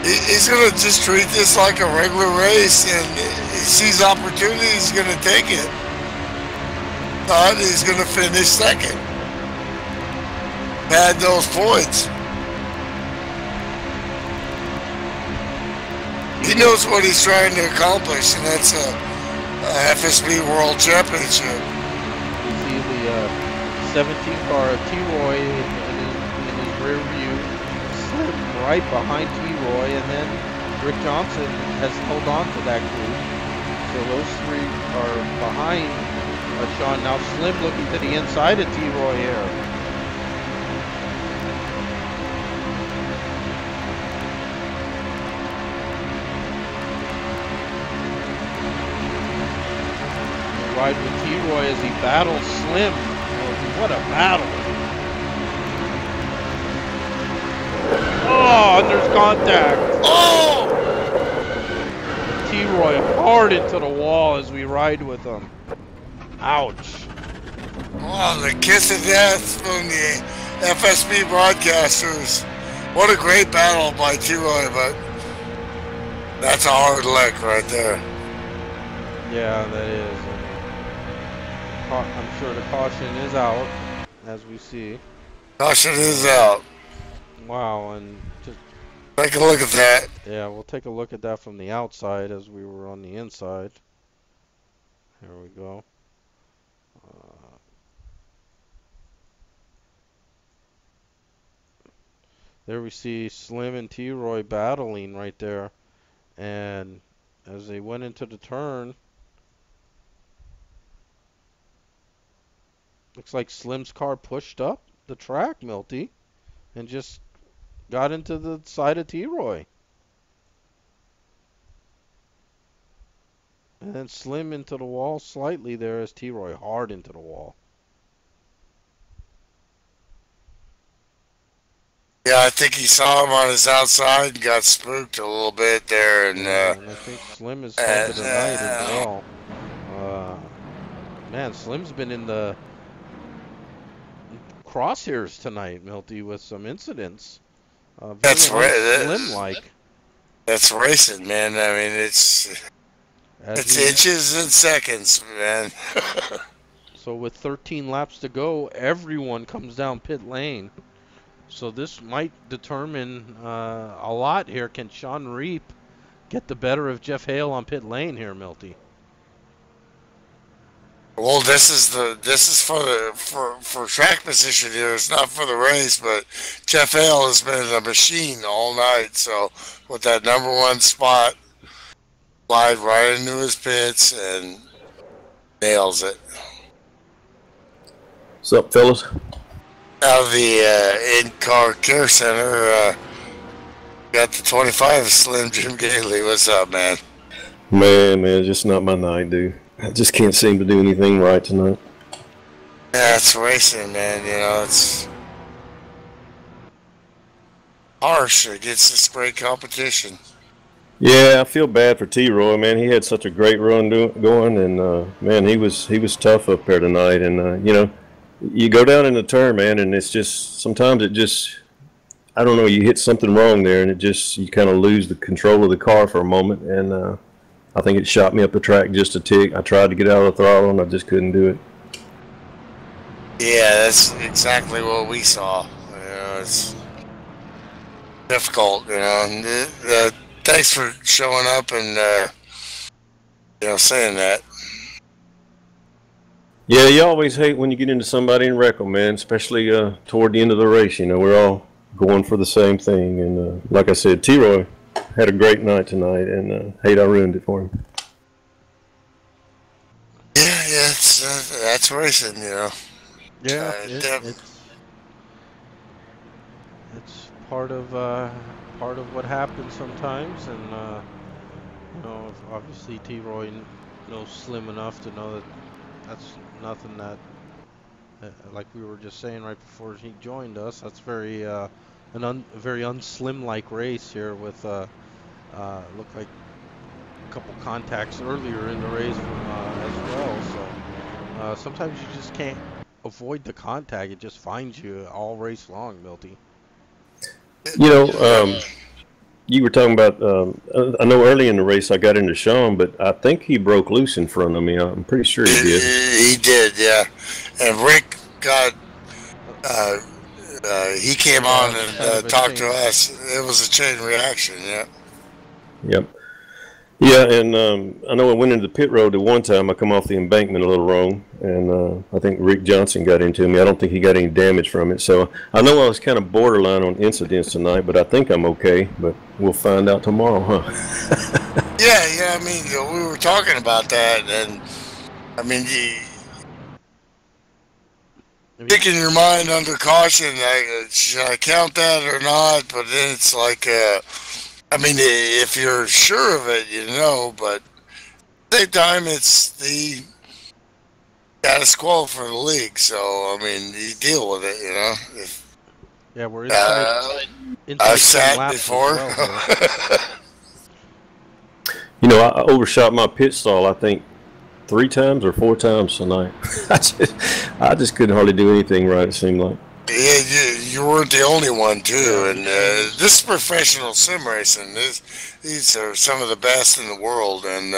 he's going to just treat this like a regular race, and he sees opportunity, he's going to take it. Thought he's going to finish second. Had those points. He knows what he's trying to accomplish, and that's a FSB World Championship. You see the 17 car of T-Roy in his rear view, slid right behind T-Roy, and then Rick Johnson has held on to that group. So those three are behind Sean. Now Slim looking to the inside of T-Roy here. Ride with T-Roy as he battles Slim. Oh, what a battle. Oh, and there's contact. Oh! T-Roy hard into the wall as we ride with him. Ouch. Oh, the kiss of death from the FSB broadcasters. What a great battle by T-Roy, but that's a hard lick right there. Yeah, that is. I'm sure the caution is out, as we see. Caution is out. Wow, and just take a look at that. Yeah, we'll take a look at that from the outside as we were on the inside. Here we go. There we see Slim and T-Roy battling right there. And as they went into the turn, looks like Slim's car pushed up the track, Milty, and just got into the side of T-Roy. And then Slim into the wall slightly there as T-Roy hard into the wall. Yeah, I think he saw him on his outside and got spooked a little bit there, and and I think Slim has held it tonight as well. Man, Slim's been in the crosshairs tonight, Milty, with some incidents. That's right. Slim-like. That's racing, man. I mean, it's inches and seconds, man. So with 13 laps to go, everyone comes down pit lane. So this might determine a lot here. Can Sean Reap get the better of Jeff Hale on pit lane here, Milty? Well, this is for track position here. It's not for the race, but Jeff Hale has been a machine all night. So with that #1 spot, slide right into his pits and nails it. What's up, fellas? Out of the in-car care center, got the 25 Slim Jim Gailey. What's up, man? Man, it's just not my night, dude. I just can't seem to do anything right tonight. Yeah, it's racing, man. You know, it's harsh against this great competition. Yeah, I feel bad for T-Roy, man. He had such a great run going, and man, he was tough up there tonight. And you know, you go down in the turn, man, and it's just sometimes it just, I don't know, you hit something wrong there, and it just, you kind of lose the control of the car for a moment, and I think it shot me up the track just a tick. I tried to get out of the throttle, and I just couldn't do it. Yeah, that's exactly what we saw. You know, it's difficult. You know, and, thanks for showing up and you know, saying that. Yeah, you always hate when you get into somebody and wreck them, man. Especially toward the end of the race. You know, we're all going for the same thing, and like I said, T-Roy had a great night tonight, and hate I ruined it for him. Yeah, that's racing, you know. Yeah, it's part of what happens sometimes, and you know, obviously T-Roy knows Slim enough to know that that's nothing that, like we were just saying right before he joined us, that's very a very unslim-like race here with looked like a couple contacts earlier in the race as well. So sometimes you just can't avoid the contact; it just finds you all race long, Milty. You know, you were talking about. I know early in the race I got into Sean, but I think he broke loose in front of me. I'm pretty sure he did. He did, yeah. And Rick got. He came on and talked to us. It was a chain reaction, yeah. Yep. Yeah, and I know I went into the pit road at one time. I come off the embankment a little wrong, and I think Rick Johnson got into me. I don't think he got any damage from it. So I know I was kind of borderline on incidents tonight, but I think I'm okay. But we'll find out tomorrow, huh? Yeah. I mean, we were talking about that, and I mean, thinking your mind under caution, should I count that or not? But then it's like, I mean, if you're sure of it, you know, but at the same time, it's the status quo for the league. So, I mean, you deal with it, you know. Yeah, we're I've sat before. Well, you know, I overshot my pit stall, I think, 3 times or 4 times tonight. I just couldn't hardly do anything right, it seemed like. Yeah, you weren't the only one, too. And this is professional sim racing. These are some of the best in the world. And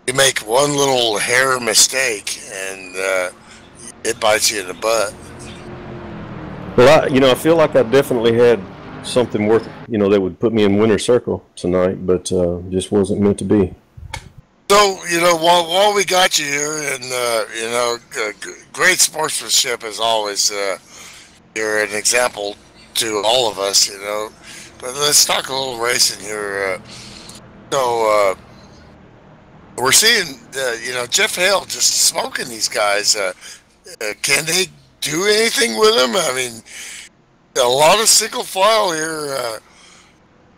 you make one little hair mistake, and it bites you in the butt. Well, I feel like I definitely had something worth, that would put me in winner's circle tonight, but just wasn't meant to be. So, while we got you here, and, great sportsmanship as always, you're an example to all of us, but let's talk a little racing here. So, we're seeing, Jeff Hale just smoking these guys. Can they do anything with them? I mean, a lot of single file here.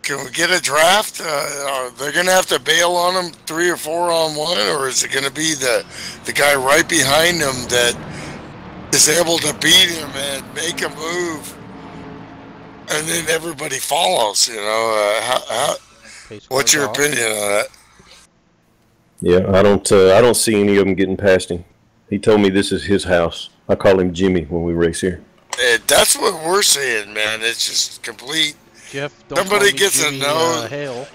Can we get a draft? Are they going to have to bail on them 3 or 4 on 1, or is it going to be the guy right behind them that is able to beat him and make a move, and then everybody follows. You know, what's your opinion on that? Yeah, I don't see any of them getting past him. He told me this is his house. I call him Jimmy when we race here. That's what we're seeing, man. It's just complete. Jeff, don't somebody gets Jimmy, a nose.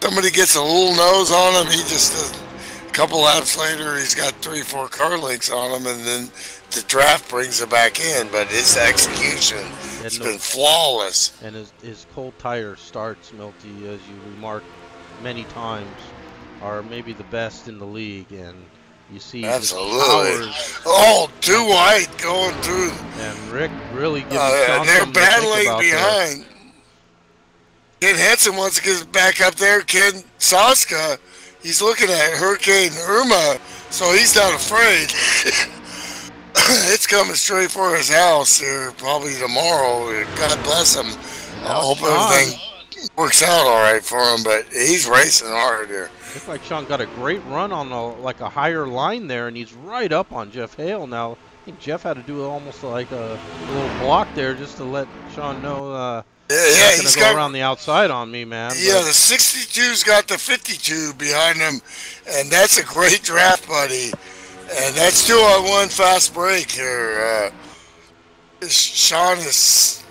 Somebody gets a little nose on him. He just doesn't. A couple laps later, he's got 3-4 car links on him, and then the draft brings him back in. But his execution has been flawless. And his cold tire starts, Milty, as you remarked many times, are maybe the best in the league, and you see absolutely. Oh, too wide going through. And Rick really gives they're battling behind. Ken Hansen wants to get back up there. Ken Soska, he's looking at Hurricane Irma, so he's not afraid. It's coming straight for his house here, probably tomorrow. God bless him. I hope everything works out all right for him, but he's racing hard here. Looks like Sean got a great run on a higher line there, and he's right up on Jeff Hale now. I think Jeff had to do almost like a little block there just to let Sean know he's going to go around the outside on me, man. Yeah, the 62's got the 52 behind him, and that's a great draft, buddy. And that's 2-on-1 fast break here. Sean is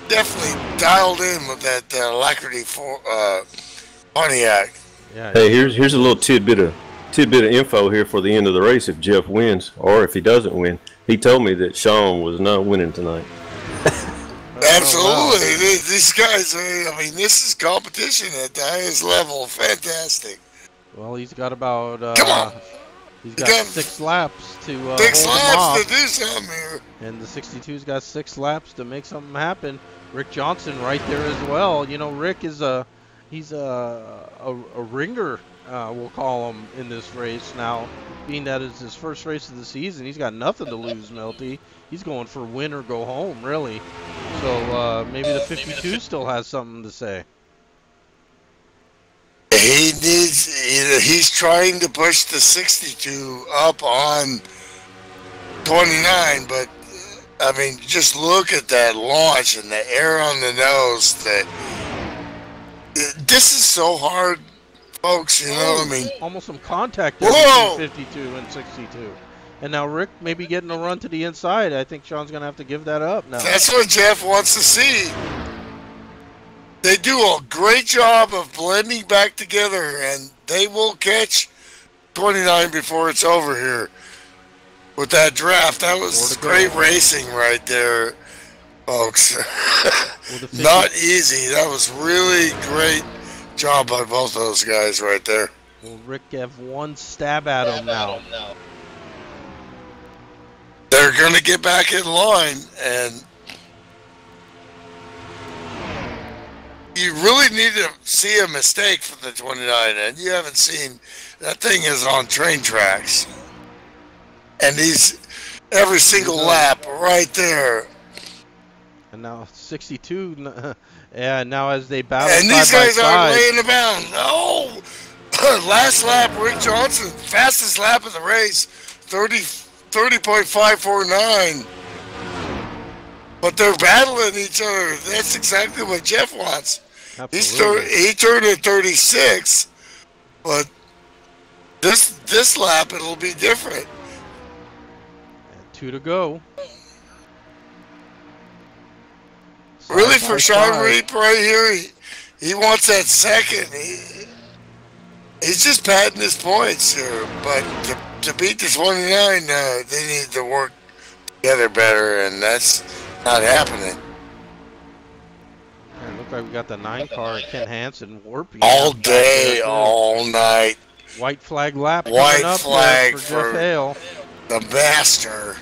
definitely dialed in with that Alacrity Pontiac. Yeah. Hey, here's a little tidbit of info here for the end of the race. If Jeff wins, or if he doesn't win, he told me that Sean was not winning tonight. Absolutely, these guys. I mean, this is competition at the highest level. Fantastic. Well, he's got about. Come on. He's got 6 laps to six hold laps him off. to do something here. And the 62's got 6 laps to make something happen. Rick Johnson right there as well. You know, Rick is he's a ringer, we'll call him, in this race now. Being that it's his first race of the season, he's got nothing to lose, Milty. He's going for win or go home, really. So maybe the 52 still has something to say. He needs. He's trying to push the 62 up on 29, but I mean, just look at that launch and the air on the nose. This is so hard, folks. You know, I mean, almost some contact between 52 and 62. And now Rick may be getting a run to the inside. I think Sean's going to have to give that up now. That's what Jeff wants to see. They do a great job of blending back together, and they will catch 29 before it's over here with that draft. That was great racing right there, folks. Not easy. That was really great job by both those guys right there. Will Rick have one stab at him now? They're going to get back in line, and you really need to see a mistake from the 29, and you haven't seen. That thing is on train tracks, and he's every single lap right there. And now 62, and now as they battle and these guys aren't laying about. No, last lap, Rick Johnson, fastest lap of the race, 30.549. But they're battling each other. That's exactly what Jeff wants. He turned at 36, but this lap it'll be different. And 2 to go. Really, for Sean Reap right here, he wants that second. He's just padding his points here, but to beat the 29, they need to work together better, and that's not happening. Looks like we got the 9 car, Ken Hansen, warping all day, all night. White flag lap. White flag for Jeff Hale. The master.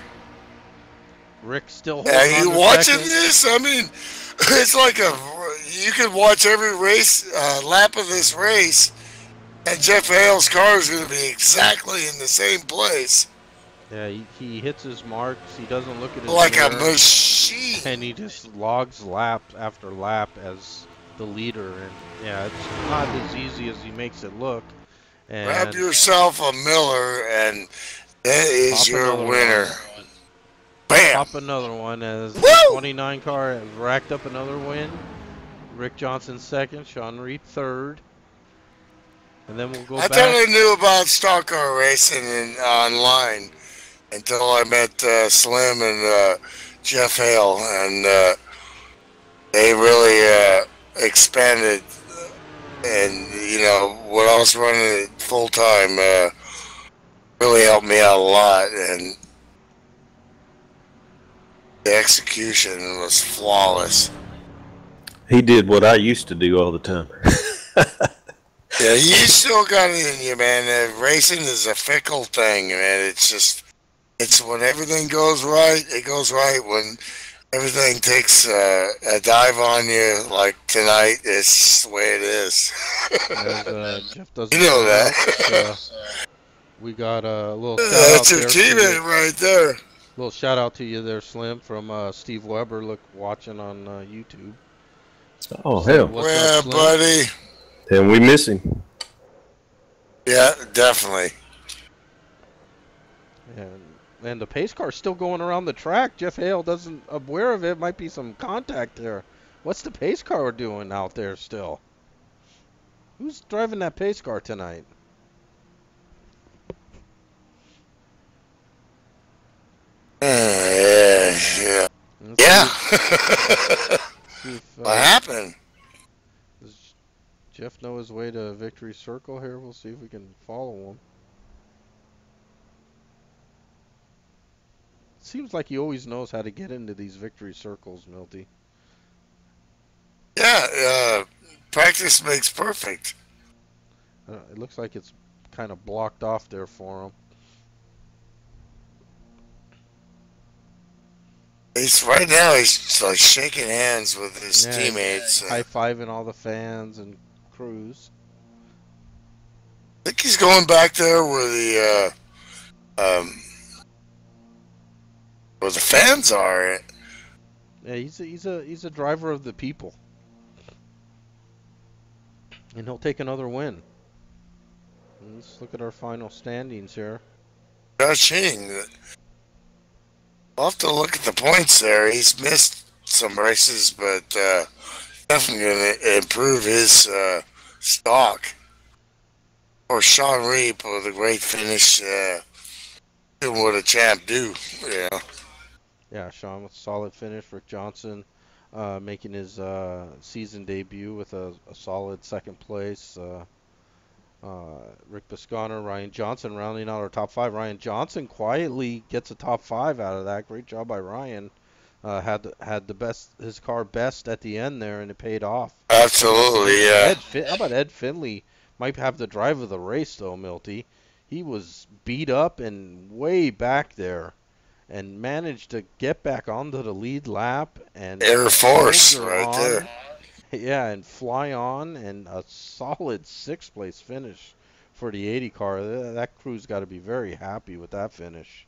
Rick still holding Are you watching second. this? I mean, it's like you can watch every race, lap of this race, and Jeff Hale's car is going to be exactly in the same place. Yeah, he hits his marks. He doesn't look at his like mirror, a machine, and he just logs lap after lap as the leader. And yeah, it's not as easy as he makes it look. And grab yourself a Miller, and that is your winner. pop another one as the Woo! 29 car has racked up another win. Rick Johnson second, Sean Reed third. And then we'll go I back. thought I knew about stock car racing online until I met Slim and Jeff Hale, and they really expanded. And when I was running it full time, really helped me out a lot, and the execution was flawless. He did what I used to do all the time. Yeah, you still got it in you, man. Racing is a fickle thing, man. It's when everything goes right, it goes right. When everything takes a dive on you, like tonight, it's just the way it is. As Jeff doesn't You know that. We got a little shout That's out your there. teammate right there. Little shout out to you there, Slim, from Steve Weber, watching on YouTube. Oh, hell. Yeah, buddy. And we miss him. Yeah, definitely. And the pace car's still going around the track. Jeff Hale doesn't aware of it. Might be some contact there. What's the pace car doing out there still? Who's driving that pace car tonight? Yeah. What happened? Does Jeff know his way to Victory Circle here? We'll see if we can follow him. Seems like he always knows how to get into these Victory Circles, Milty. Yeah, practice makes perfect. It looks like it's kind of blocked off there for him. Right now he's like shaking hands with his teammates. High-fiving all the fans and crews. I think he's going back there where the fans are. Yeah, he's a driver of the people. And he'll take another win. Let's look at our final standings here. Ching. I'll have to look at the points there. He's missed some races, but definitely going to improve his stock. Or Sean Reap with a great finish, doing what a champ do. Yeah, Sean with a solid finish. Rick Johnson making his season debut with a solid second place. Rick Biscano, Ryan Johnson rounding out our top five. Ryan Johnson quietly gets a top five out of that. Great job by Ryan. Had the best, his car best at the end there, and it paid off. Absolutely, yeah. How about Ed Finley? Might have the drive of the race though, Milty. He was beat up and way back there, and managed to get back onto the lead lap and Air Force right there. Yeah, and fly on, and a solid sixth place finish for the 80 car. That crew's got to be very happy with that finish.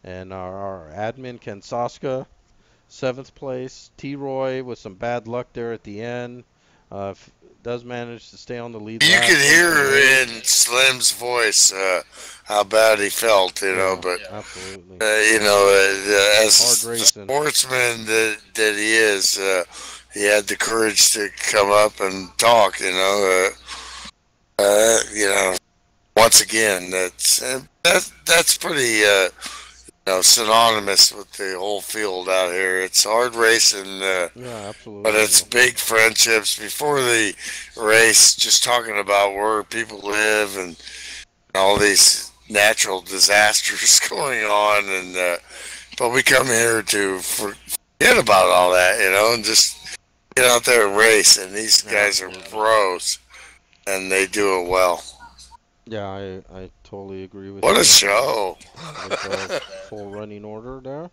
And our admin Ken Soska, seventh place. T-Roy with some bad luck there at the end. Does manage to stay on the lead. You could hear in Slim's voice how bad he felt, but absolutely. As the sportsman that he is, he had the courage to come up and talk. Once again, that's pretty synonymous with the whole field out here. It's hard racing, absolutely. But it's big friendships before the race. Just talking about where people live and all these natural disasters going on, and but we come here to forget about all that, and just get out there and race. And these guys are pros, and they do it well. Yeah, I totally agree with you. What a show! With a full running order there.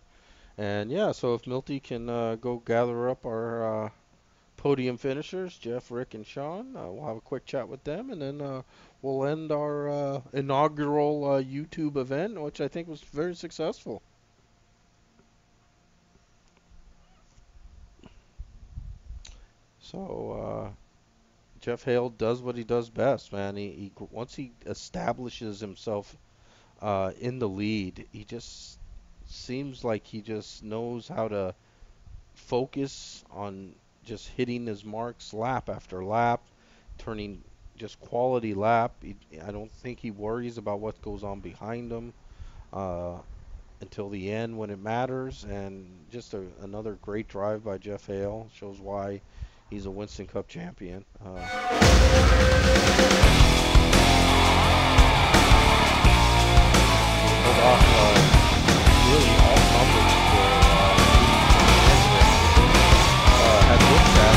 And yeah, so if Milty can go gather up our podium finishers, Jeff, Rick, and Sean, we'll have a quick chat with them, and then we'll end our inaugural YouTube event, which I think was very successful. So Jeff Hale does what he does best, man. He once he establishes himself in the lead, he just seems like he just knows how to focus on just hitting his marks lap after lap, turning just quality lap. I don't think he worries about what goes on behind him until the end when it matters. And just another great drive by Jeff Hale. Shows why he's a Winston Cup champion. Pulled off really all numbers for had looked at,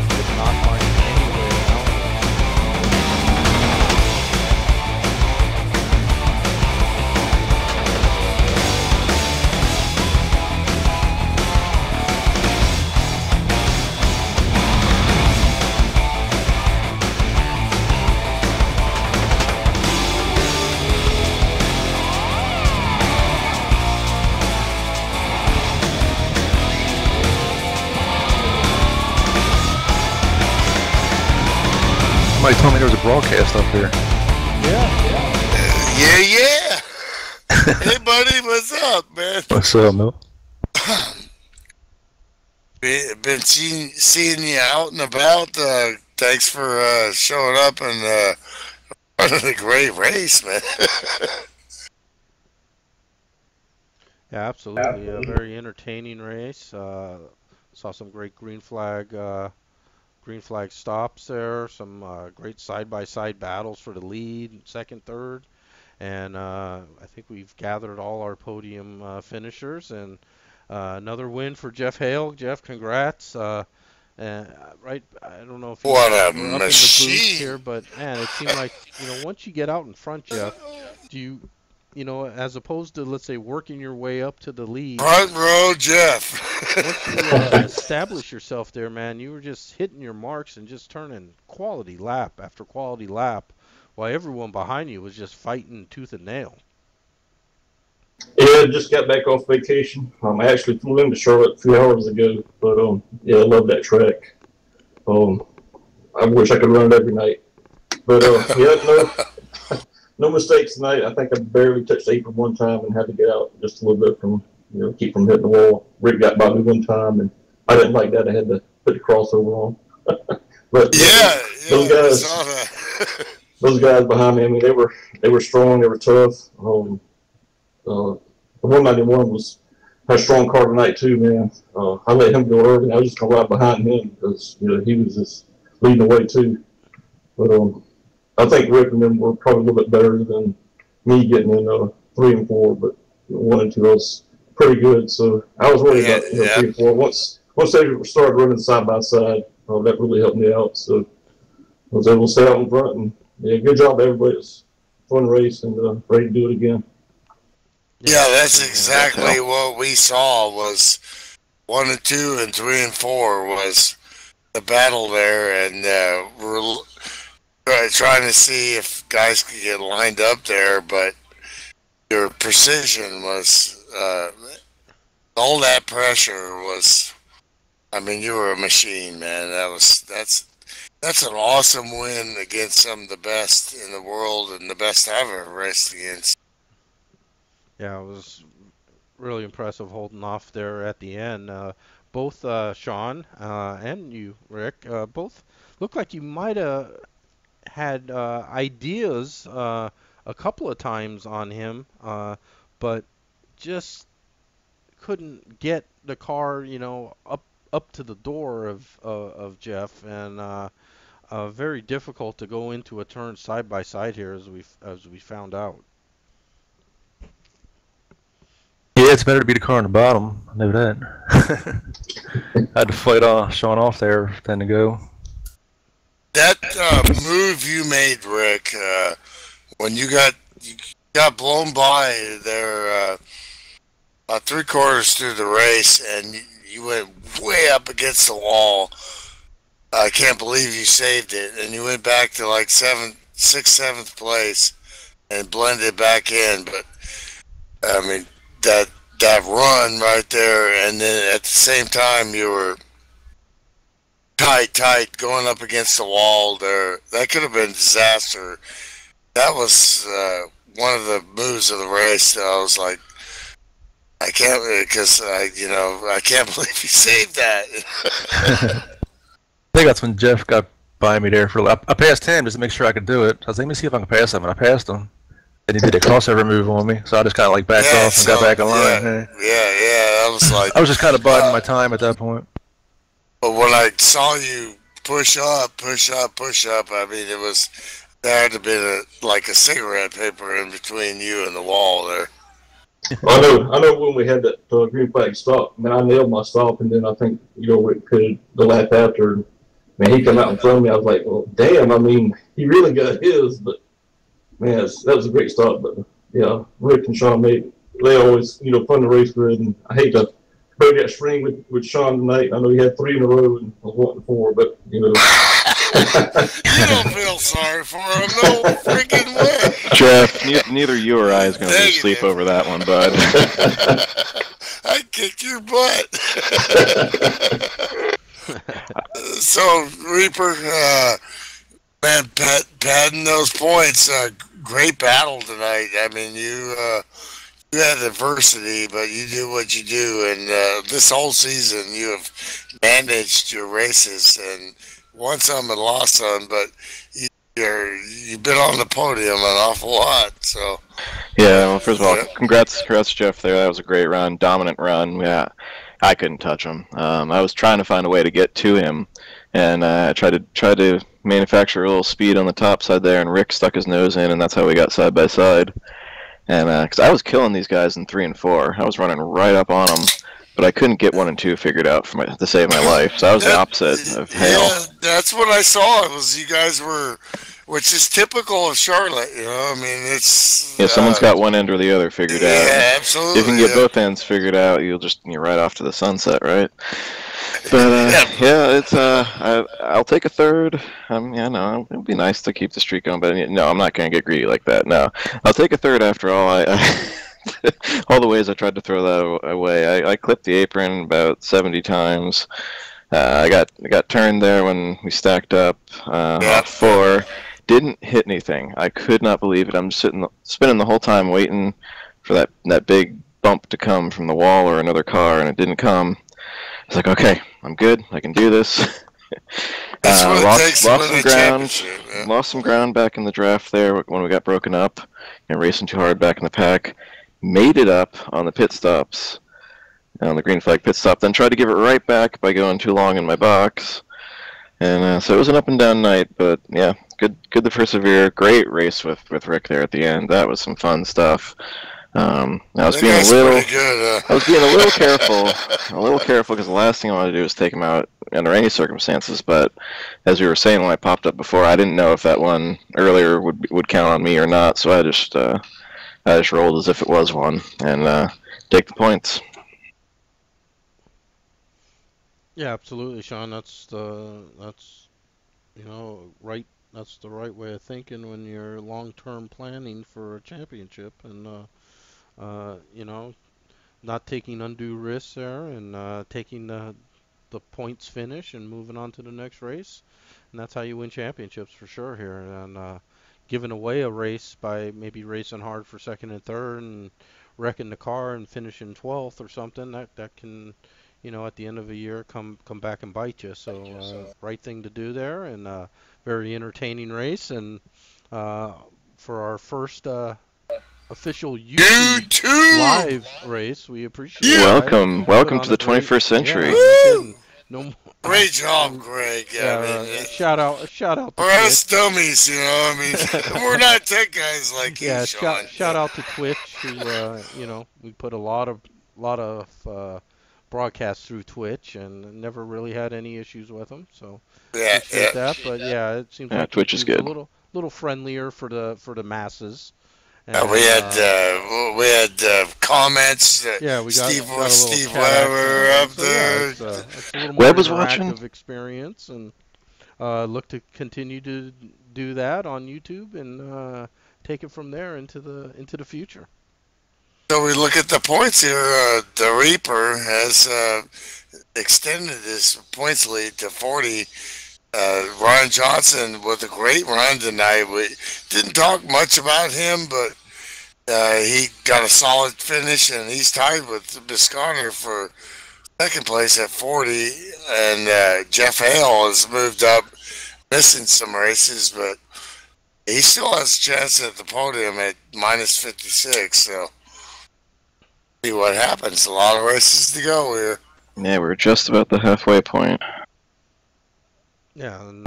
did not find any way around it. Somebody told me there was a broadcast up there. Yeah. Hey, buddy, what's up, man? What's up, Mel? Been seeing you out and about. Thanks for showing up and running a great race, man. Yeah, absolutely. A very entertaining race. Saw some great green flag stops there. Some great side-by-side battles for the lead, second, third. And I think we've gathered all our podium finishers. And another win for Jeff Hale. Jeff, congrats. Right, I don't know if you What a were up in the machine. booth here, but man, it seemed like, once you get out in front, Jeff, do you, as opposed to, let's say, working your way up to the lead. Front row, Jeff. Once you establish yourself there, man, you were just hitting your marks and just turning quality lap after quality lap, while everyone behind you was just fighting tooth and nail. Yeah, just got back off vacation. I actually flew into Charlotte a few hours ago, but yeah, I love that track. I wish I could run it every night, but yeah, no mistakes tonight. I think I barely touched the apron one time and had to get out just a little bit from, keep from hitting the wall. Rick got by me one time, and I didn't like that. I had to put the crossover on. But those guys, those guys behind me, I mean, they were strong, they were tough. The 191 had a strong car tonight too, man. I let him go early. I was just gonna ride behind him because he was just leading the way too. But I think Rick and them were probably a little bit better than me getting in 3 and 4. But 1 and 2 was pretty good. So I was worried about 3 and 4. Once they started running side by side, that really helped me out. So I was able to stay out in front. And yeah, good job, everybody. It was a fun race and ready to do it again. Yeah, that's exactly what we saw. Was 1 and 2 and 3 and 4 was the battle there, and we're trying to see if guys could get lined up there. But your precision was all that pressure was. I mean, you were a machine, man. That's an awesome win against some of the best in the world and the best I've ever raced against. Yeah, it was really impressive holding off there at the end. Both Sean and you, Rick, both looked like you might have had ideas a couple of times on him, but just couldn't get the car, up to the door of Jeff, and very difficult to go into a turn side by side here, as we found out. Yeah, it's better to be the car on the bottom. I know that. I had to fight Sean off there than to go. That move you made, Rick, when you got blown by there about 3/4 through the race, and you went way up against the wall. I can't believe you saved it, and you went back to like 6th, 7th place and blended back in. But I mean, that run right there, and then at the same time you were tight going up against the wall there. That could have been disaster. That was one of the moves of the race. I was like, I can't, because I can't believe he saved that. I think that's when Jeff got by me there for. I passed him just to make sure I could do it. I was like, let me see if I can pass him, and I passed him. And he did a crossover move on me, so I just kind of like backed off and got back in line. Yeah. I was like, I was just kind of biding my time at that point. But when I saw you push up, I mean, there had to be like a cigarette paper in between you and the wall there. I know when we had that green flag stop, man, I nailed my stop, and then I think, the lap after, man, he come out in front of me. I was like, well, damn, I mean, he really got his, but, man, that was a great stop. But, yeah, Rick and Sean, they always, fun to race with, and I hate to break that string with Sean tonight. I know he had 3 in a row and was wanting 4, but, You don't feel sorry for him, no freaking way. Jeff, neither you or I is going to lose sleep over that one, bud. I kicked your butt. So, Reaper, man, padding those points, great battle tonight. I mean, you had adversity, but you do what you do, and this whole season you have managed your races and won some and lost some, but you've been on the podium an awful lot. So yeah, well, first of all, congrats Jeff there. That was a great run, dominant run. Yeah, I couldn't touch him. I was trying to find a way to get to him, and I tried to manufacture a little speed on the top side there, and Rick stuck his nose in, and that's how we got side by side. And because I was killing these guys in 3 and 4, I was running right up on them, but I couldn't get 1 and 2 figured out to save my life. So I was the opposite of Hale. Yeah, that's what I saw. It was you guys were, which is typical of Charlotte. I mean, it's someone's got one end or the other figured out. Yeah, absolutely. If you can get both ends figured out, you're right off to the sunset, right? But it's I'll take a third. No, it'd be nice to keep the streak going, but no, I'm not gonna get greedy like that. No, I'll take a third after all. All the ways I tried to throw that away. I clipped the apron about 70 times. I got turned there when we stacked up off 4. Didn't hit anything. I could not believe it. I'm just spinning the whole time waiting for that big bump to come from the wall or another car, and it didn't come. I was like, okay, I'm good. I can do this. Lost some ground back in the draft there when we got broken up and racing too hard back in the pack. Made it up on the pit stops, on the green flag pit stop, then tried to give it right back by going too long in my box. And so it was an up and down night, but yeah, good to persevere. Great race with Rick there at the end. That was some fun stuff. I was being a little careful because the last thing I wanted to do was take him out under any circumstances. But as we were saying when I popped up before, I didn't know if that one earlier would count on me or not. So I just rolled as if it was one and take the points. Yeah, absolutely, Sean. That's right. That's the right way of thinking when you're long-term planning for a championship, and not taking undue risks there, and taking the points finish and moving on to the next race, and that's how you win championships for sure here. And giving away a race by maybe racing hard for second and third and wrecking the car and finishing 12th or something, that can, at the end of a year come back and bite you. So right thing to do there, and very entertaining race. And for our first official YouTube live race, we appreciate it. Welcome to the 21st century. Yeah, great job, Greg. Shout out to for us dummies, we're not tech guys like you, Sean. Shout out to Twitch, who we put a lot of broadcasts through Twitch and never really had any issues with them. So appreciate that. But yeah, it seems like Twitch is good. A little friendlier for the masses. And, we had comments. We got Steve Weber up there. It's a little more Webb was watching. Experience, and look to continue to do that on YouTube and take it from there into the future. So we look at the points here. The Reaper has extended his points lead to 40. Ron Johnson with a great run tonight. We didn't talk much about him, but He got a solid finish, and he's tied with Bisconder for second place at 40. And Jeff Hale has moved up, missing some races, but he still has a chance at the podium at minus 56. So, see what happens. A lot of races to go here. Yeah, we're just about the halfway point. Yeah, and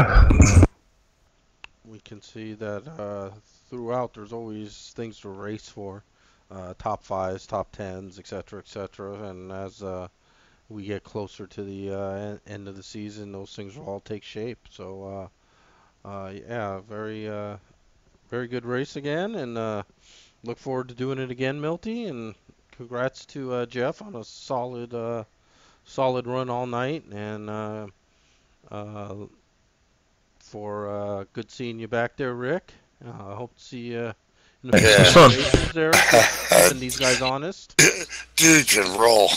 we can see that throughout there's always things to race for. Top fives, top tens, etc., etc. And as we get closer to the end of the season, those things will all take shape. So, yeah, very good race again, and look forward to doing it again, Milty. And congrats to Jeff on a solid run all night, and for good seeing you back there, Rick. I hope to see you in the Yeah. future races there, keeping these guys honest. Dude can roll.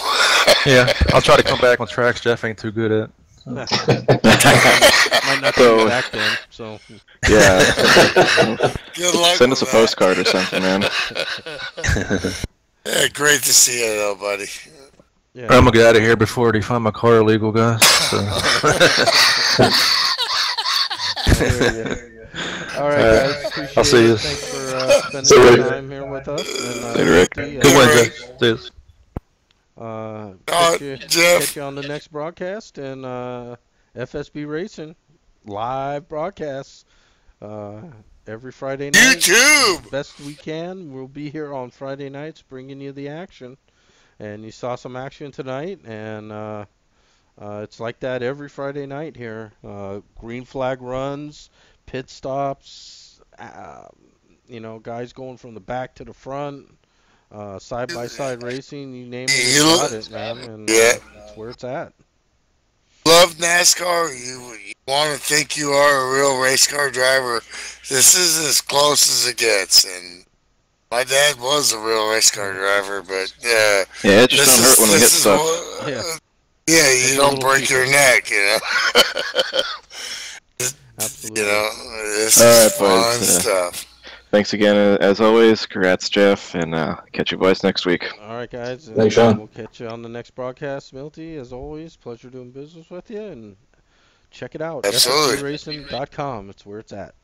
Yeah, I'll try to come back on tracks Jeff ain't too good at. Might not be So- back then, so Yeah. Good luck. Send us a with that. postcard or something, man. Yeah, great to see you, though, buddy. yeah. I'm gonna get out of here before they find my car illegal, guys. So. All right, guys. Appreciate I'll see it. you. Thanks for spending See you some later. time here with us. And, Later, Rick. Milty, Good one, Rick. Jeff. See you. Jeff. Catch you on the next broadcast, and FSB Racing live broadcasts every Friday night. YouTube. Best we can. We'll be here on Friday nights bringing you the action. And you saw some action tonight, and it's like that every Friday night here. Green flag runs, pit stops, guys going from the back to the front, side-by-side racing, you name it, You we look- got it, man. And Yeah. that's where it's at. Love NASCAR. You want to think you are a real race car driver. This is as close as it gets. And my dad was a real race car driver, but Yeah, it just don't hurt when we hit stuff. Yeah, you It's a don't little break your neck, you know. Absolutely. You know, this All is right, fun boys, stuff. Thanks again, as always. Congrats, Jeff, and catch you boys next week. All right, guys. And Thanks, Sean. We'll catch you on the next broadcast, Milty. As always, pleasure doing business with you. And check it out, Absolutely. FSBRacing.com. It's where it's at.